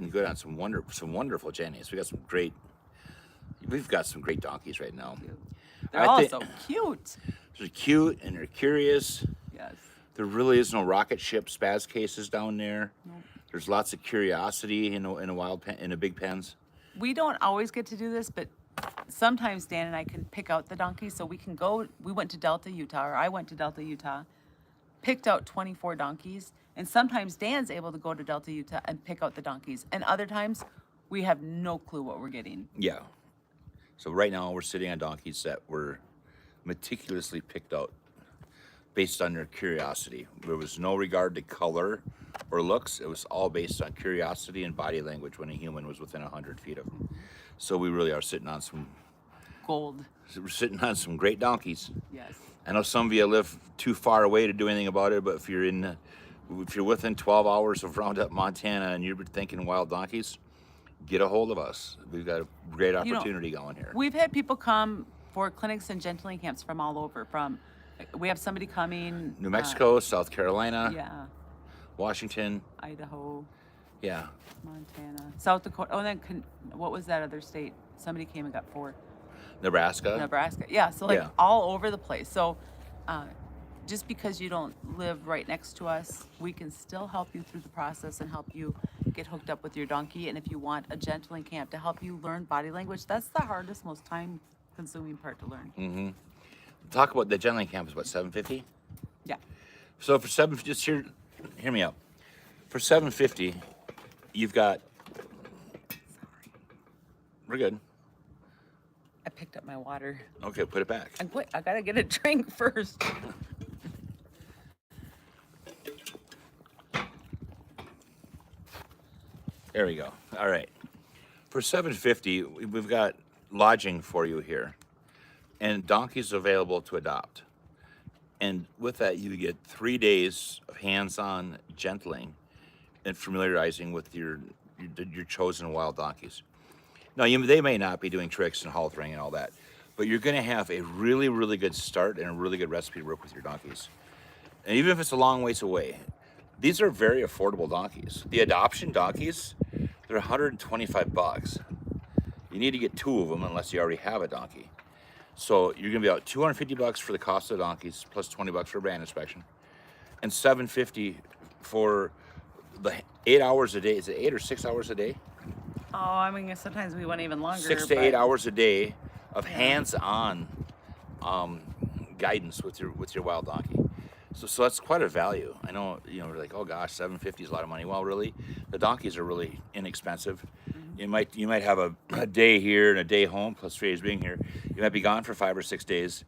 [SPEAKER 2] good on some wonderful Jennies. We've got some great donkeys right now.
[SPEAKER 1] They're all so cute.
[SPEAKER 2] They're cute and they're curious.
[SPEAKER 1] Yes.
[SPEAKER 2] There really is no rocket ship spaz cases down there.
[SPEAKER 1] Nope.
[SPEAKER 2] There's lots of curiosity in the big pens.
[SPEAKER 1] We don't always get to do this, but sometimes Dan and I can pick out the donkeys so we can go. We went to Delta, Utah, or I went to Delta, Utah, picked out 24 donkeys. And sometimes Dan's able to go to Delta, Utah and pick out the donkeys. And other times we have no clue what we're getting.
[SPEAKER 2] Yeah. So right now we're sitting on donkeys that were meticulously picked out based on their curiosity. There was no regard to color or looks. It was all based on curiosity and body language when a human was within 100 feet of them. So we really are sitting on some
[SPEAKER 1] Gold.
[SPEAKER 2] we're sitting on some great donkeys.
[SPEAKER 1] Yes.
[SPEAKER 2] I know some of you live too far away to do anything about it, but if you're within 12 hours of Roundup, Montana, and you're thinking wild donkeys, get a hold of us. We've got a great opportunity going here.
[SPEAKER 1] We've had people come for clinics and gentling camps from all over. We have somebody coming.
[SPEAKER 2] New Mexico, South Carolina,
[SPEAKER 1] Yeah.
[SPEAKER 2] Washington.
[SPEAKER 1] Idaho,
[SPEAKER 2] Yeah.
[SPEAKER 1] Montana, South Dakota. Oh, and then what was that other state? Somebody came and got 4.
[SPEAKER 2] Nebraska.
[SPEAKER 1] Nebraska. Yeah. So like
[SPEAKER 2] Yeah.
[SPEAKER 1] all over the place. So just because you don't live right next to us, we can still help you through the process and help you get hooked up with your donkey. And if you want a gentling camp to help you learn body language, that's the hardest, most time-consuming part to learn.
[SPEAKER 2] Mm-hmm. Talk about the gentling camp is what, $750?
[SPEAKER 1] Yeah.
[SPEAKER 2] So for just hear me out. For $750, you've got. We're good.
[SPEAKER 1] I picked up my water.
[SPEAKER 2] Okay, put it back.
[SPEAKER 1] I gotta get a drink first.
[SPEAKER 2] There we go. All right. For $750, we've got lodging for you here, and donkeys available to adopt. And with that, you get 3 days of hands-on gentling and familiarizing with your chosen wild donkeys. Now, they may not be doing tricks and haltering and all that, but you're going to have a really, really good start and a really good recipe to work with your donkeys. And even if it's a long ways away, these are very affordable donkeys. The adoption donkeys, they're $125. You need to get 2 of them unless you already have a donkey. So you're gonna be out $250 for the cost of the donkeys, plus $20 for a brand inspection, and $750 for the 8 hours a day. Is it 8 or 6 hours a day?
[SPEAKER 1] Oh, I mean, sometimes we went even longer.
[SPEAKER 2] 6 to 8 hours a day of hands-on guidance with your wild donkey. So that's quite a value. I know, we're like, oh gosh, $750 is a lot of money. Well, really, the donkeys are really inexpensive. Mm-hmm. You might have a day here and a day home, plus 3 days being here. You might be gone for 5 or 6 days.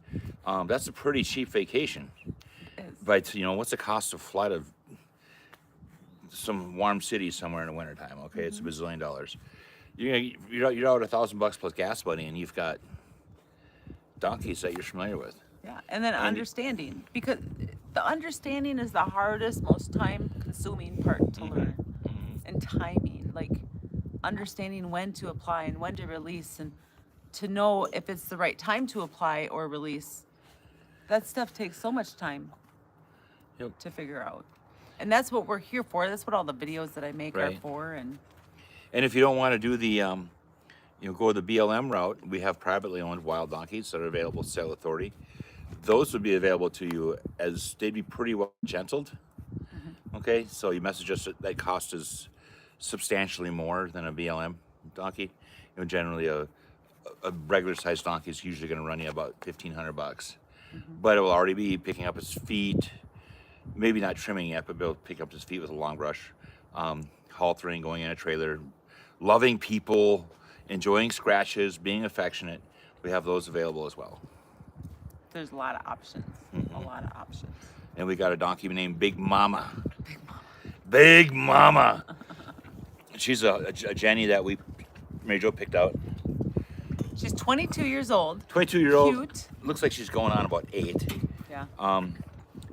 [SPEAKER 2] That's a pretty cheap vacation.
[SPEAKER 1] It is.
[SPEAKER 2] But what's the cost of flight of some warm city somewhere in the wintertime. Okay, it's $1 bazillion. You're out $1,000 plus gas money, and you've got donkeys that you're familiar with.
[SPEAKER 1] Yeah, and then
[SPEAKER 2] And-
[SPEAKER 1] understanding, because the understanding is the hardest, most time-consuming part to learn, and timing, like understanding when to apply and when to release, and to know if it's the right time to apply or release. That stuff takes so much time
[SPEAKER 2] Yep.
[SPEAKER 1] to figure out, and that's what we're here for. That's what all the videos that I make are
[SPEAKER 2] Right.
[SPEAKER 1] for, and
[SPEAKER 2] And if you don't want to do the, go the BLM route, we have privately owned wild donkeys that are available to Sale Authority. Those would be available to you as they'd be pretty well gentled. Okay, so you message us that cost is substantially more than a BLM donkey. Generally a regular sized donkey is usually going to run you about $1,500, but it will already be picking up its feet, maybe not trimming yet, but it'll pick up his feet with a long brush, haltering, going in a trailer, loving people, enjoying scratches, being affectionate. We have those available as well.
[SPEAKER 1] there's a lot of options. A lot of options.
[SPEAKER 2] And we got a donkey named Big Mama. Big Mama. She's a Jenny that MaryJo picked out.
[SPEAKER 1] She's 22 years old.
[SPEAKER 2] 22-year-old.
[SPEAKER 1] Cute.
[SPEAKER 2] Looks like she's going on about 8.
[SPEAKER 1] Yeah.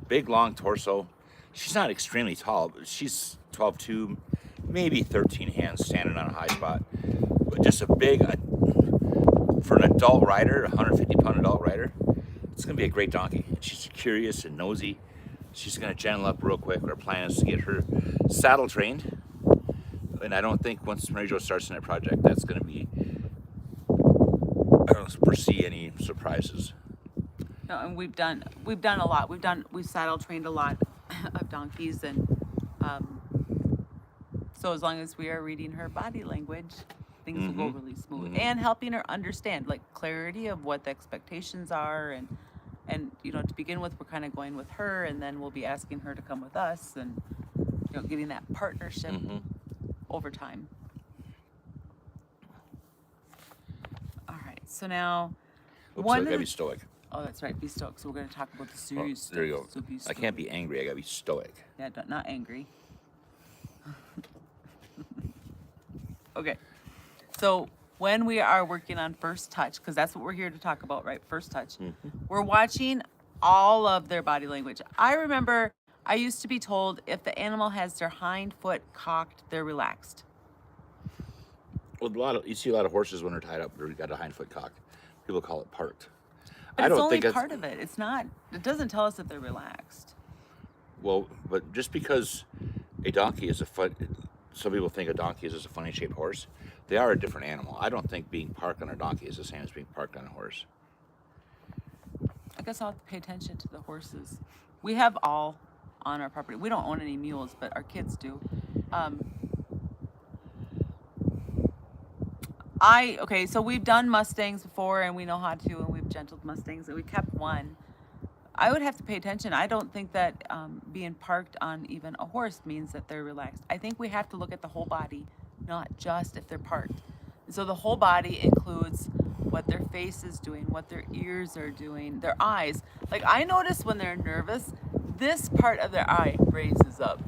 [SPEAKER 2] Big long torso. She's not extremely tall, but she's 12'2", maybe 13 hands, standing on a high spot. But just a big, for an adult rider, 150-pound adult rider, it's gonna be a great donkey. She's curious and nosy. She's gonna gentle up real quick. Our plan is to get her saddle trained, and I don't think once MaryJo starts in that project, that's gonna be, I don't foresee any surprises.
[SPEAKER 1] No, and we've done a lot. We've saddle trained a lot of donkeys, and so as long as we are reading her body language, things will go really smooth, and helping her understand, like, clarity of what the expectations are, and to begin with, we're kind of going with her, and then we'll be asking her to come with us, and getting that partnership over time. All right, so now
[SPEAKER 2] Oops, I gotta be stoic.
[SPEAKER 1] Oh, that's right. Be stoic. So we're going to talk about the serious stuff.
[SPEAKER 2] There you go.
[SPEAKER 1] So be
[SPEAKER 2] I
[SPEAKER 1] stoic.
[SPEAKER 2] can't be angry. I gotta be stoic.
[SPEAKER 1] Yeah, not angry. Okay. So when we are working on first touch, because that's what we're here to talk about, right? First touch. We're watching all of their body language. I remember I used to be told if the animal has their hind foot cocked, they're relaxed.
[SPEAKER 2] Well, you see a lot of horses when they're tied up, they've got a hind foot cocked. People call it parked.
[SPEAKER 1] But
[SPEAKER 2] I
[SPEAKER 1] it's
[SPEAKER 2] don't
[SPEAKER 1] only
[SPEAKER 2] think
[SPEAKER 1] part of it. It's not. It doesn't tell us that they're relaxed.
[SPEAKER 2] Well, but just because a donkey is some people think a donkey is a funny shaped horse. They are a different animal. I don't think being parked on a donkey is the same as being parked on a horse.
[SPEAKER 1] I guess I'll have to pay attention to the horses. We have all on our property. We don't own any mules, but our kids do. Okay, so we've done Mustangs before, and we know how to, and we've gentled Mustangs, and we kept one. I would have to pay attention. I don't think that being parked on even a horse means that they're relaxed. I think we have to look at the whole body, not just if they're parked. And so the whole body includes what their face is doing, what their ears are doing, their eyes. Like, I notice when they're nervous, this part of their eye raises up.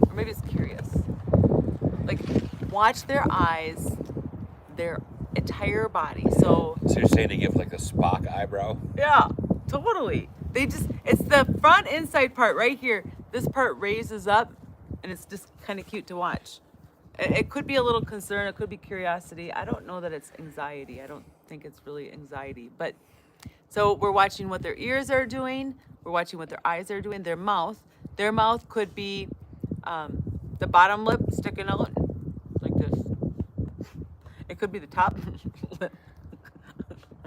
[SPEAKER 1] Or maybe it's curious. Like, watch their eyes, their entire body. So
[SPEAKER 2] you're saying to give like a Spock eyebrow?
[SPEAKER 1] yeah, totally. It's the front inside part right here. This part raises up, and it's just kind of cute to watch. It could be a little concern. It could be curiosity. I don't know that it's anxiety. I don't think it's really anxiety. But so we're watching what their ears are doing. We're watching what their eyes are doing. Their mouth. Their mouth could be the bottom lip sticking out like this. It could be the top lip.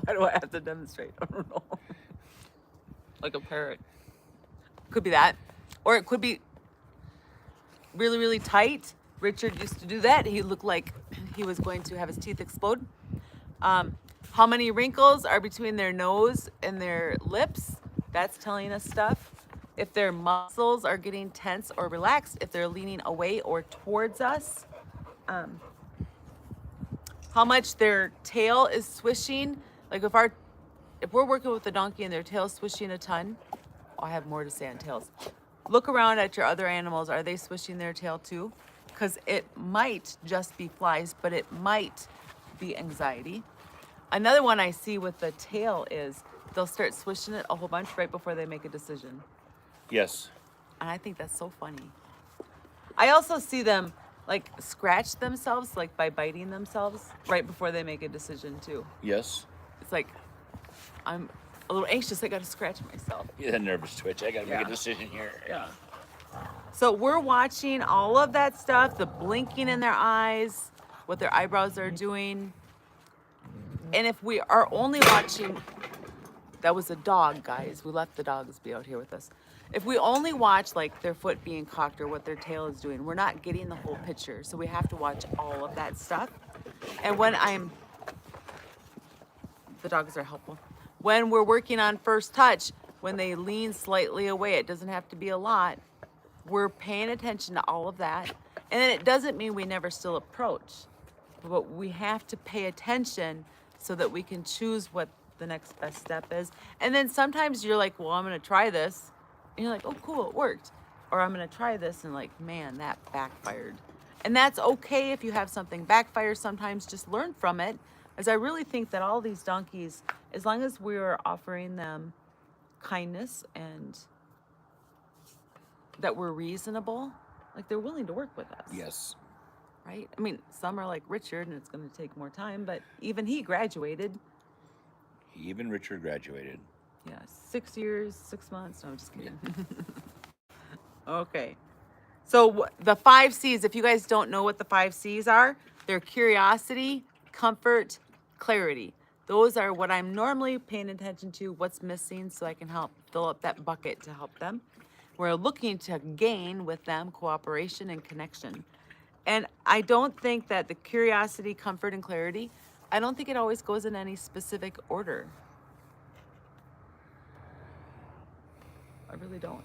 [SPEAKER 1] Why do I have to demonstrate? I don't know. Like a parrot. Could be that. Or it could be really, really tight. Richard used to do that. He looked like he was going to have his teeth explode. How many wrinkles are between their nose and their lips? That's telling us stuff. If their muscles are getting tense or relaxed, if they're leaning away or towards us. How much their tail is swishing. Like if we're working with the donkey and their tail's swishing a ton, I have more to say on tails. look around at your other animals. Are they swishing their tail too? Because it might just be flies, but it might be anxiety. Another one I see with the tail is they'll start swishing it a whole bunch right before they make a decision.
[SPEAKER 2] Yes.
[SPEAKER 1] And I think that's so funny. I also see them like scratch themselves, like by biting themselves right before they make a decision too.
[SPEAKER 2] Yes.
[SPEAKER 1] It's like, I'm a little anxious. I got to scratch myself.
[SPEAKER 2] Yeah, that nervous twitch. I got to make
[SPEAKER 1] Yeah.
[SPEAKER 2] a decision here.
[SPEAKER 1] Yeah. So we're watching all of that stuff, the blinking in their eyes, what their eyebrows are doing. And if we are only watching, that was a dog, guys. We let the dogs be out here with us. If we only watch like their foot being cocked or what their tail is doing, we're not getting the whole picture. So we have to watch all of that stuff. And when the dogs are helpful. When we're working on first touch, when they lean slightly away, it doesn't have to be a lot. We're paying attention to all of that. And then it doesn't mean we never still approach, but we have to pay attention so that we can choose what the next best step is. And then sometimes you're like, well, I'm going to try this. And you're like, oh, cool, it worked. Or I'm going to try this and like, man, that backfired. And that's okay if you have something backfire sometimes, just learn from it. As I really think that all these donkeys, as long as we're offering them kindness and that we're reasonable, like they're willing to work with us.
[SPEAKER 2] Yes.
[SPEAKER 1] Right? I mean, some are like Richard and it's going to take more time, but even he graduated.
[SPEAKER 2] Even Richard graduated.
[SPEAKER 1] Yeah, 6 years, 6 months. No, I'm just kidding. Okay. So the 5 C's, if you guys don't know what the 5 C's are, they're curiosity, comfort, clarity. Those are what I'm normally paying attention to, what's missing so I can help fill up that bucket to help them. We're looking to gain with them cooperation and connection. And I don't think that the curiosity, comfort, and clarity, I don't think it always goes in any specific order. I really don't.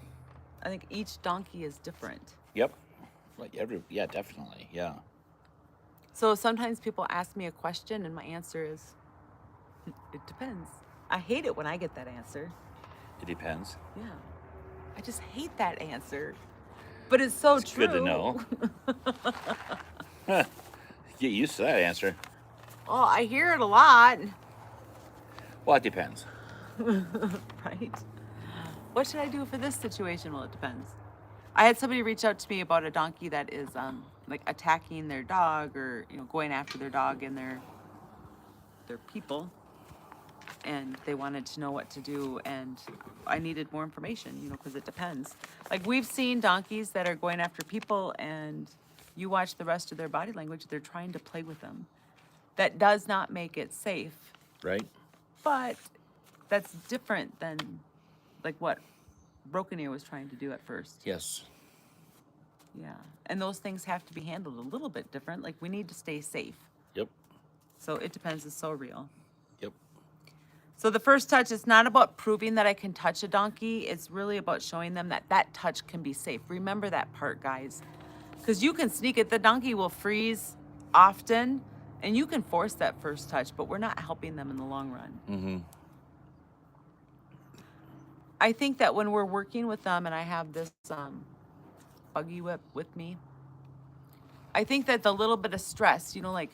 [SPEAKER 1] I think each donkey is different.
[SPEAKER 2] Yep. Like yeah, definitely. Yeah.
[SPEAKER 1] So sometimes people ask me a question and my answer is, it depends. I hate it when I get that answer.
[SPEAKER 2] It depends.
[SPEAKER 1] Yeah. I just hate that answer. But it's so true.
[SPEAKER 2] Good to know. Get used to that answer.
[SPEAKER 1] Oh, I hear it a lot.
[SPEAKER 2] Well, it depends.
[SPEAKER 1] Right? What should I do for this situation? Well, it depends. I had somebody reach out to me about a donkey that is like attacking their dog or going after their dog and their people, and they wanted to know what to do, and I needed more information, because it depends. Like we've seen donkeys that are going after people and you watch the rest of their body language, they're trying to play with them. That does not make it safe.
[SPEAKER 2] Right?
[SPEAKER 1] But that's different than like what Broken Ear was trying to do at first.
[SPEAKER 2] Yes.
[SPEAKER 1] Yeah. And those things have to be handled a little bit different. Like we need to stay safe.
[SPEAKER 2] Yep.
[SPEAKER 1] So it depends. It's so real.
[SPEAKER 2] Yep.
[SPEAKER 1] So the first touch is not about proving that I can touch a donkey. It's really about showing them that that touch can be safe. Remember that part, guys. Because you can sneak it. The donkey will freeze often, and you can force that first touch, but we're not helping them in the long run.
[SPEAKER 2] Mm-hmm.
[SPEAKER 1] I think that when we're working with them, and I have this buggy whip with me, I think that the little bit of stress, like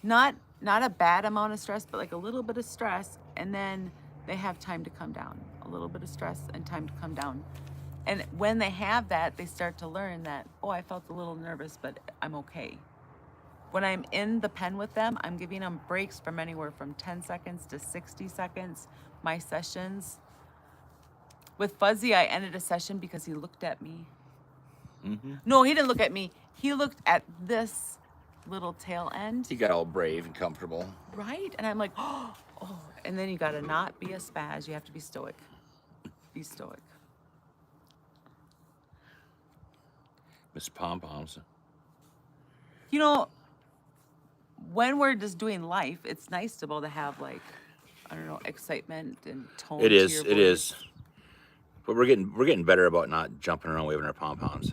[SPEAKER 1] not a bad amount of stress, but like a little bit of stress, and then they have time to come down. A little bit of stress and time to come down. And when they have that, they start to learn that, oh, I felt a little nervous, but I'm okay. When I'm in the pen with them, I'm giving them breaks from anywhere from 10 seconds to 60 seconds. My sessions. With Fuzzy, I ended a session because he looked at me.
[SPEAKER 2] Mm-hmm.
[SPEAKER 1] No, he didn't look at me. He looked at this little tail end.
[SPEAKER 2] He got all brave and comfortable.
[SPEAKER 1] Right? And I'm like, oh. And then you got to not be a spaz. You have to be stoic. Be stoic.
[SPEAKER 2] Miss Pom-Poms.
[SPEAKER 1] When we're just doing life, it's nice to be able to have excitement and tone.
[SPEAKER 2] It is.
[SPEAKER 1] To your
[SPEAKER 2] It
[SPEAKER 1] voice.
[SPEAKER 2] is. But we're getting better about not jumping around waving our pom-poms.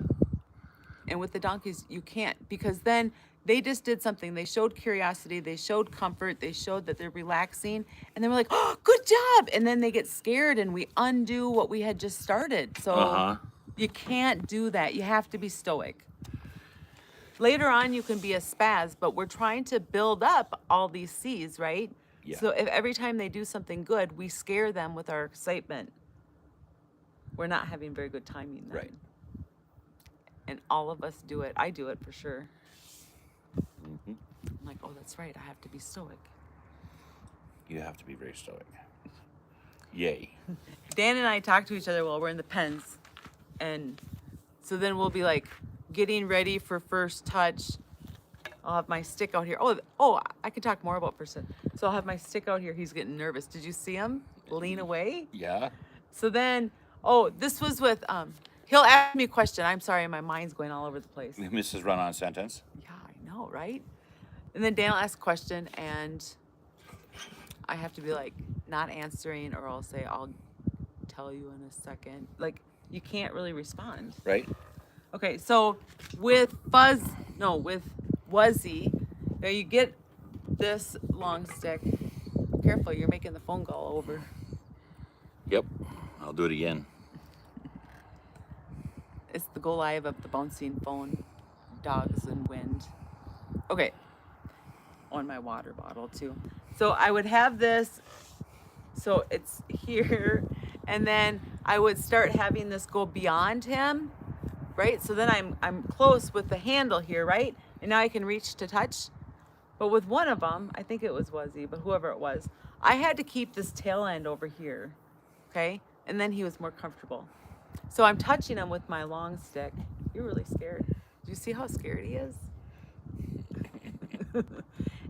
[SPEAKER 1] And with the donkeys, you can't, because then they just did something. They showed curiosity. They showed comfort. They showed that they're relaxing. And then we're like, oh, good job. And then they get scared and we undo what we had just started. So You can't do that. You have to be stoic. Later on, you can be a spaz, but we're trying to build up all these C's, right?
[SPEAKER 2] Yeah.
[SPEAKER 1] So if every time they do something good, we scare them with our excitement, we're not having very good timing then.
[SPEAKER 2] Right.
[SPEAKER 1] And all of us do it. I do it for sure.
[SPEAKER 2] Mm-hmm.
[SPEAKER 1] I'm like, oh, that's right. I have to be stoic.
[SPEAKER 2] You have to be very stoic. Yay.
[SPEAKER 1] Dan and I talk to each other while we're in the pens. And so then we'll be like getting ready for first touch. I'll have my stick out here. Oh, I can talk more about first touch. So I'll have my stick out here. He's getting nervous. Did you see him lean away?
[SPEAKER 2] Yeah.
[SPEAKER 1] So then, this was with, he'll ask me a question. I'm sorry, my mind's going all over the place.
[SPEAKER 2] Mrs. Run-On Sentence.
[SPEAKER 1] Yeah, I know, right? And then Dan will ask a question, and I have to be like, not answering, or I'll say, I'll tell you in a second. Like, you can't really respond.
[SPEAKER 2] Right.
[SPEAKER 1] Okay, so with Wuzzy, now you get this long stick. Careful, you're making the phone go over.
[SPEAKER 2] Yep. I'll do it again.
[SPEAKER 1] It's the go live of the bouncing phone, dogs and wind. Okay, on my water bottle too. So I would have this, so it's here, and then I would start having this go beyond him, right? So then I'm close with the handle here, right? And now I can reach to touch. But with one of them, I think it was Wuzzy, but whoever it was, I had to keep this tail end over here, okay? And then he was more comfortable. So I'm touching him with my long stick. You're really scared. Do you see how scared he is?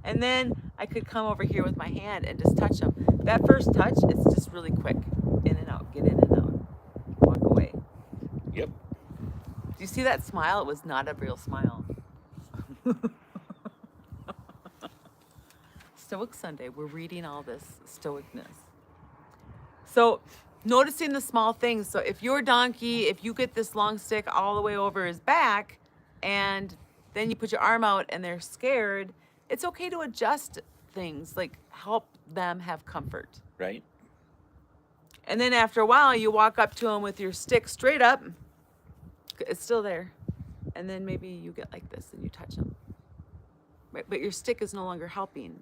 [SPEAKER 1] And then I could come over here with my hand and just touch him. That first touch, it's just really quick. In and out, get in and out. Walk away.
[SPEAKER 2] Yep.
[SPEAKER 1] Do you see that smile? It was not a real smile. Stoic Sunday, we're reading all this stoicness. So noticing the small things. So if your donkey, if you get this long stick all the way over his back and then you put your arm out and they're scared, it's okay to adjust things, like help them have comfort.
[SPEAKER 2] Right.
[SPEAKER 1] And then after a while, you walk up to him with your stick straight up. It's still there. And then maybe you get like this and you touch him. Right? But your stick is no longer helping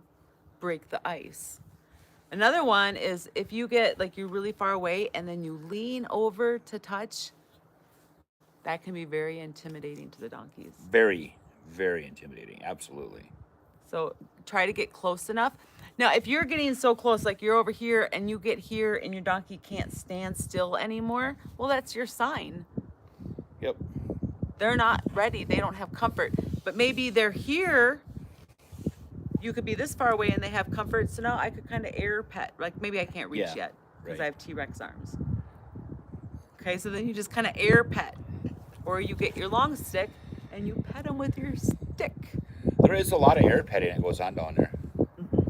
[SPEAKER 1] break the ice. Another one is if you get like you're really far away and then you lean over to touch, that can be very intimidating to the donkeys.
[SPEAKER 2] Very, very intimidating. Absolutely.
[SPEAKER 1] So try to get close enough. Now, if you're getting so close, like you're over here and you get here and your donkey can't stand still anymore, well, that's your sign.
[SPEAKER 2] Yep.
[SPEAKER 1] They're not ready. They don't have comfort. But maybe they're here. You could be this far away and they have comfort. So now I could kind of air pet. Like maybe I can't reach yet because I have T-Rex arms. Okay, so then you just kind of air pet. Or you get your long stick and you pet them with your stick.
[SPEAKER 2] There is a lot of air petting that goes on down there.
[SPEAKER 1] Mm-hmm.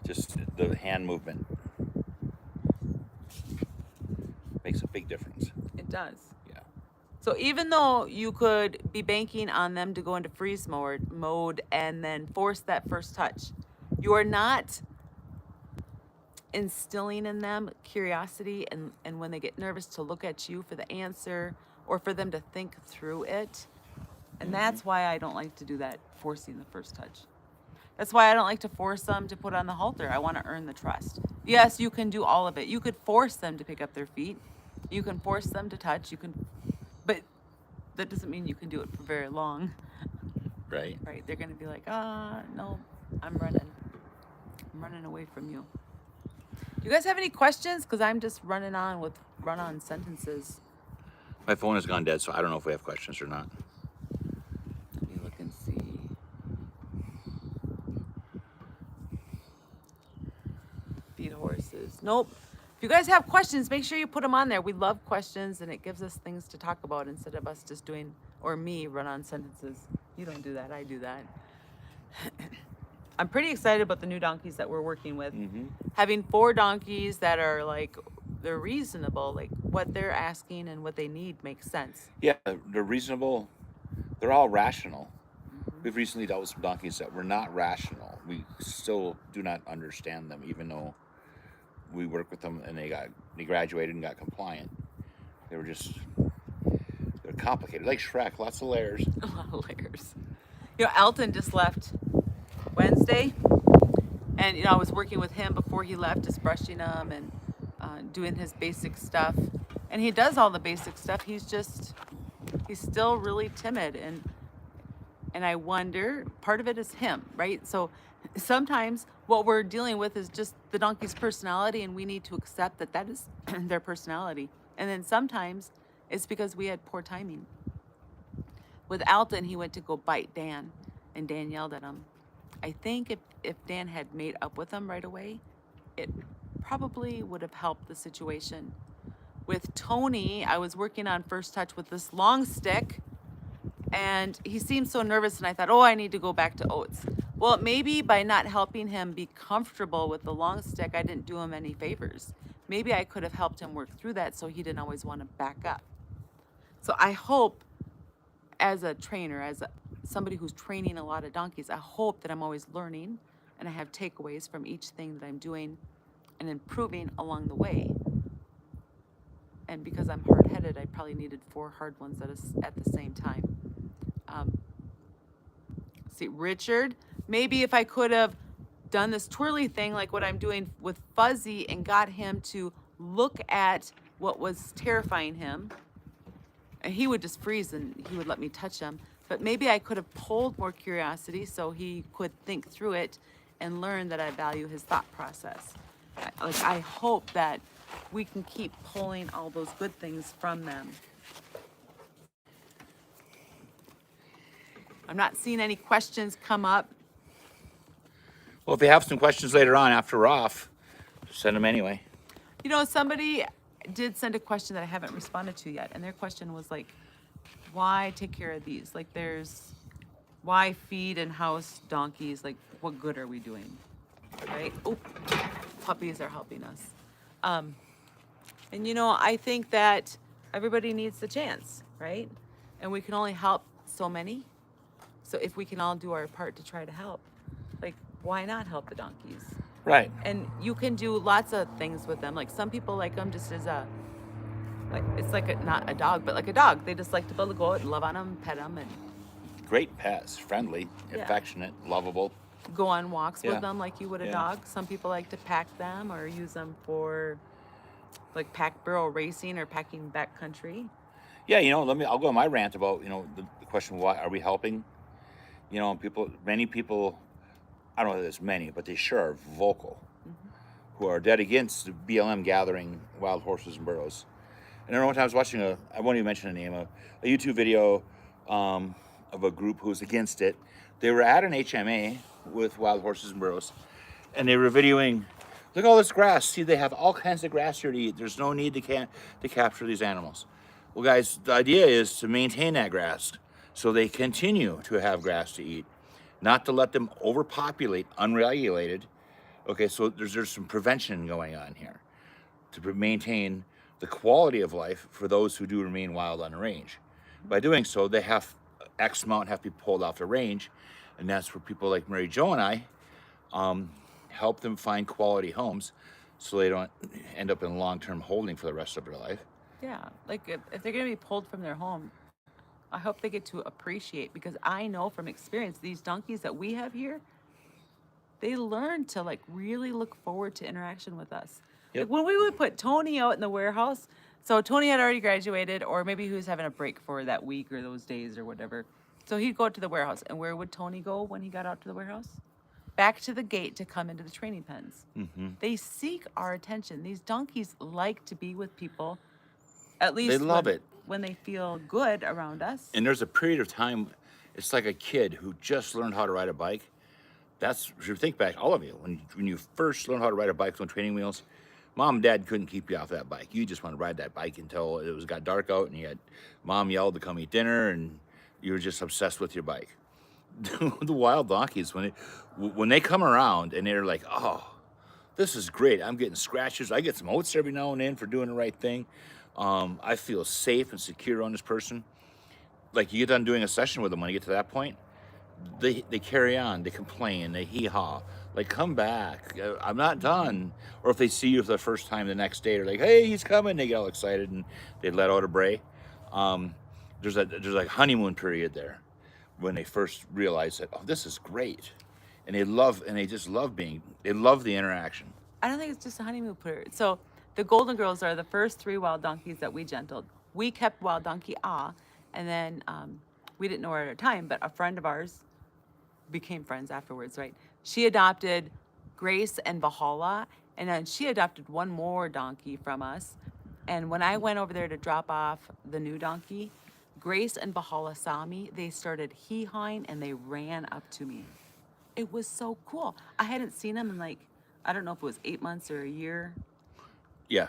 [SPEAKER 2] Just the hand movement makes a big difference.
[SPEAKER 1] It does.
[SPEAKER 2] Yeah.
[SPEAKER 1] So even though you could be banking on them to go into freeze mode and then force that first touch, you are not instilling in them curiosity and when they get nervous to look at you for the answer or for them to think through it. And that's why I don't like to do that, forcing the first touch. That's why I don't like to force them to put on the halter. I want to earn the trust. Yes, you can do all of it. You could force them to pick up their feet. You can force them to touch. But that doesn't mean you can do it for very long.
[SPEAKER 2] Right.
[SPEAKER 1] Right? They're going to be like, no, I'm running. I'm running away from you. Do you guys have any questions? Because I'm just running on with run-on sentences.
[SPEAKER 2] My phone has gone dead, so I don't know if we have questions or not.
[SPEAKER 1] Let me look and see. Feed horses. Nope. If you guys have questions, make sure you put them on there. We love questions, and it gives us things to talk about instead of us just doing, or me, run-on sentences. You don't do that. I do that. I'm pretty excited about the new donkeys that we're working with.
[SPEAKER 2] Mm-hmm.
[SPEAKER 1] Having 4 donkeys that are like, they're reasonable. Like what they're asking and what they need makes sense.
[SPEAKER 2] Yeah, they're reasonable. They're all rational. Mm-hmm. We've recently dealt with some donkeys that were not rational. We still do not understand them, even though we work with them and they graduated and got compliant. They were just complicated, like Shrek, lots of layers.
[SPEAKER 1] A lot of layers. You know, Elton just left Wednesday, and you know I was working with him before he left, just brushing him and doing his basic stuff. And he does all the basic stuff. He's still really timid, and I wonder, part of it is him, right? So sometimes what we're dealing with is just the donkey's personality, and we need to accept that that is their personality. And then sometimes it's because we had poor timing. With Alton, he went to go bite Dan, and Dan yelled at him. I think if Dan had made up with him right away, it probably would have helped the situation. With Tony, I was working on first touch with this long stick, and he seemed so nervous, and I thought, oh, I need to go back to oats. Well, maybe by not helping him be comfortable with the long stick, I didn't do him any favors. Maybe I could have helped him work through that so he didn't always want to back up. So I hope, as a trainer, somebody who's training a lot of donkeys, I hope that I'm always learning and I have takeaways from each thing that I'm doing and improving along the way. And because I'm hard-headed, I probably needed 4 hard ones at the same time. See, Richard, maybe if I could have done this twirly thing like what I'm doing with Fuzzy and got him to look at what was terrifying him, and he would just freeze and he would let me touch him. But maybe I could have pulled more curiosity so he could think through it and learn that I value his thought process. I hope that we can keep pulling all those good things from them. I'm not seeing any questions come up.
[SPEAKER 2] Well, if you have some questions later on after we're off, send them anyway.
[SPEAKER 1] You know, somebody did send a question that I haven't responded to yet, and their question was like, why take care of these? Like, why feed and house donkeys? Like, what good are we doing? Right? Oh, puppies are helping us. And you know, I think that everybody needs the chance, right? And we can only help so many. So if we can all do our part to try to help, like, why not help the donkeys?
[SPEAKER 2] Right.
[SPEAKER 1] And you can do lots of things with them. Like, some people like them just as it's like not a dog, but like a dog. They just like to be able to go out and love on them, pet them, and
[SPEAKER 2] Great pets, friendly,
[SPEAKER 1] Yeah.
[SPEAKER 2] affectionate, lovable.
[SPEAKER 1] go on walks
[SPEAKER 2] Yeah.
[SPEAKER 1] with them like you would a
[SPEAKER 2] Yeah.
[SPEAKER 1] dog. Some people like to pack them or use them for like pack burro racing or packing backcountry.
[SPEAKER 2] Yeah, I'll go on my rant about, the question, why are we helping? Many people, I don't know if there's many, but they sure are vocal, who are dead against the BLM gathering wild horses and burros. And I remember one time I was watching I won't even mention the name, a YouTube video of a group who's against it. They were at an HMA with wild horses and burros, and they were videoing, look at all this grass. See, they have all kinds of grass here to eat. There's no need to capture these animals. Well, guys, the idea is to maintain that grass so they continue to have grass to eat, not to let them overpopulate unregulated. Okay, so there's some prevention going on here to maintain the quality of life for those who do remain wild on the range. By doing so, they have X amount have to be pulled off the range, and that's where people like MaryJo and I help them find quality homes so they don't end up in long-term holding for the rest of their life.
[SPEAKER 1] Yeah, like if they're gonna be pulled from their home, I hope they get to appreciate, because I know from experience these donkeys that we have here, they learn to like really look forward to interaction with us.
[SPEAKER 2] Yep.
[SPEAKER 1] Like when we would put Tony out in the warehouse, so Tony had already graduated, or maybe he was having a break for that week or those days or whatever. So he'd go to the warehouse, and where would Tony go when he got out to the warehouse? Back to the gate to come into the training pens.
[SPEAKER 2] Mm-hmm.
[SPEAKER 1] They seek our attention. These donkeys like to be with people. At least
[SPEAKER 2] They love it
[SPEAKER 1] when they feel good around us.
[SPEAKER 2] And there's a period of time, it's like a kid who just learned how to ride a bike. That's, if you think back, all of you, when you first learned how to ride a bike on training wheels, mom and dad couldn't keep you off that bike. You just want to ride that bike until it got dark out, and mom yelled to come eat dinner, and you were just obsessed with your bike. The wild donkeys, when they come around and they're like, oh, this is great. I'm getting scratches. I get some oats every now and then for doing the right thing. I feel safe and secure on this person. Like, you get done doing a session with them, when you get to that point, they carry on, they complain, they hee-haw, like, come back, I'm not done. Or if they see you for the first time the next day, they're like, hey, he's coming, they get all excited and they let out a bray. there's like honeymoon period there when they first realize that, oh, this is great, and they just love they love the interaction.
[SPEAKER 1] I don't think it's just a honeymoon period. So the Golden Girls are the first 3 wild donkeys that we gentled. We kept wild donkey Ah, and then we didn't know her at the time, but a friend of ours became friends afterwards, right? She adopted Grace and Valhalla, and then she adopted one more donkey from us. And when I went over there to drop off the new donkey, Grace and Valhalla saw me. They started hee-hawing and they ran up to me. It was so cool. I hadn't seen them in like, I don't know if it was 8 months or a year.
[SPEAKER 2] Yeah,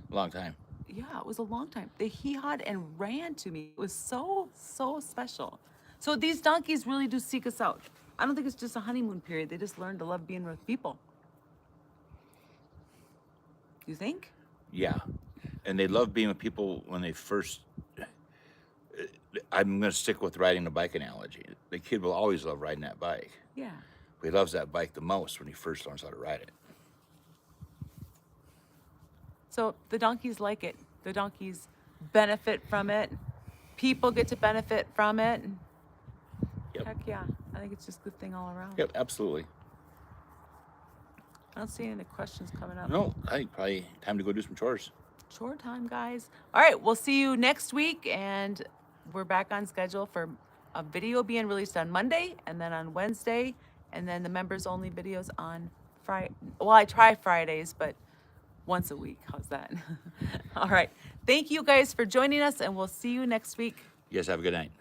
[SPEAKER 2] long time.
[SPEAKER 1] Yeah, it was a long time. They hee-hawed and ran to me. It was so, so special. So these donkeys really do seek us out. I don't think it's just a honeymoon period. They just learn to love being with people. You think?
[SPEAKER 2] Yeah, and they love being with people when they first. I'm going to stick with riding the bike analogy. The kid will always love riding that bike.
[SPEAKER 1] Yeah.
[SPEAKER 2] But he loves that bike the most when he first learns how to ride it.
[SPEAKER 1] So the donkeys like it. The donkeys benefit from it. People get to benefit from it.
[SPEAKER 2] Yep.
[SPEAKER 1] Heck yeah. I think it's just a good thing all around.
[SPEAKER 2] Yep, absolutely.
[SPEAKER 1] I don't see any questions coming up.
[SPEAKER 2] No, I think probably time to go do some chores.
[SPEAKER 1] Chore time, guys. All right, we'll see you next week, and we're back on schedule for a video being released on Monday, and then on Wednesday, and then the members-only videos on Friday. Well, I try Fridays, but once a week. How's that? All right. Thank you guys for joining us, and we'll see you next week.
[SPEAKER 2] You guys have a good night.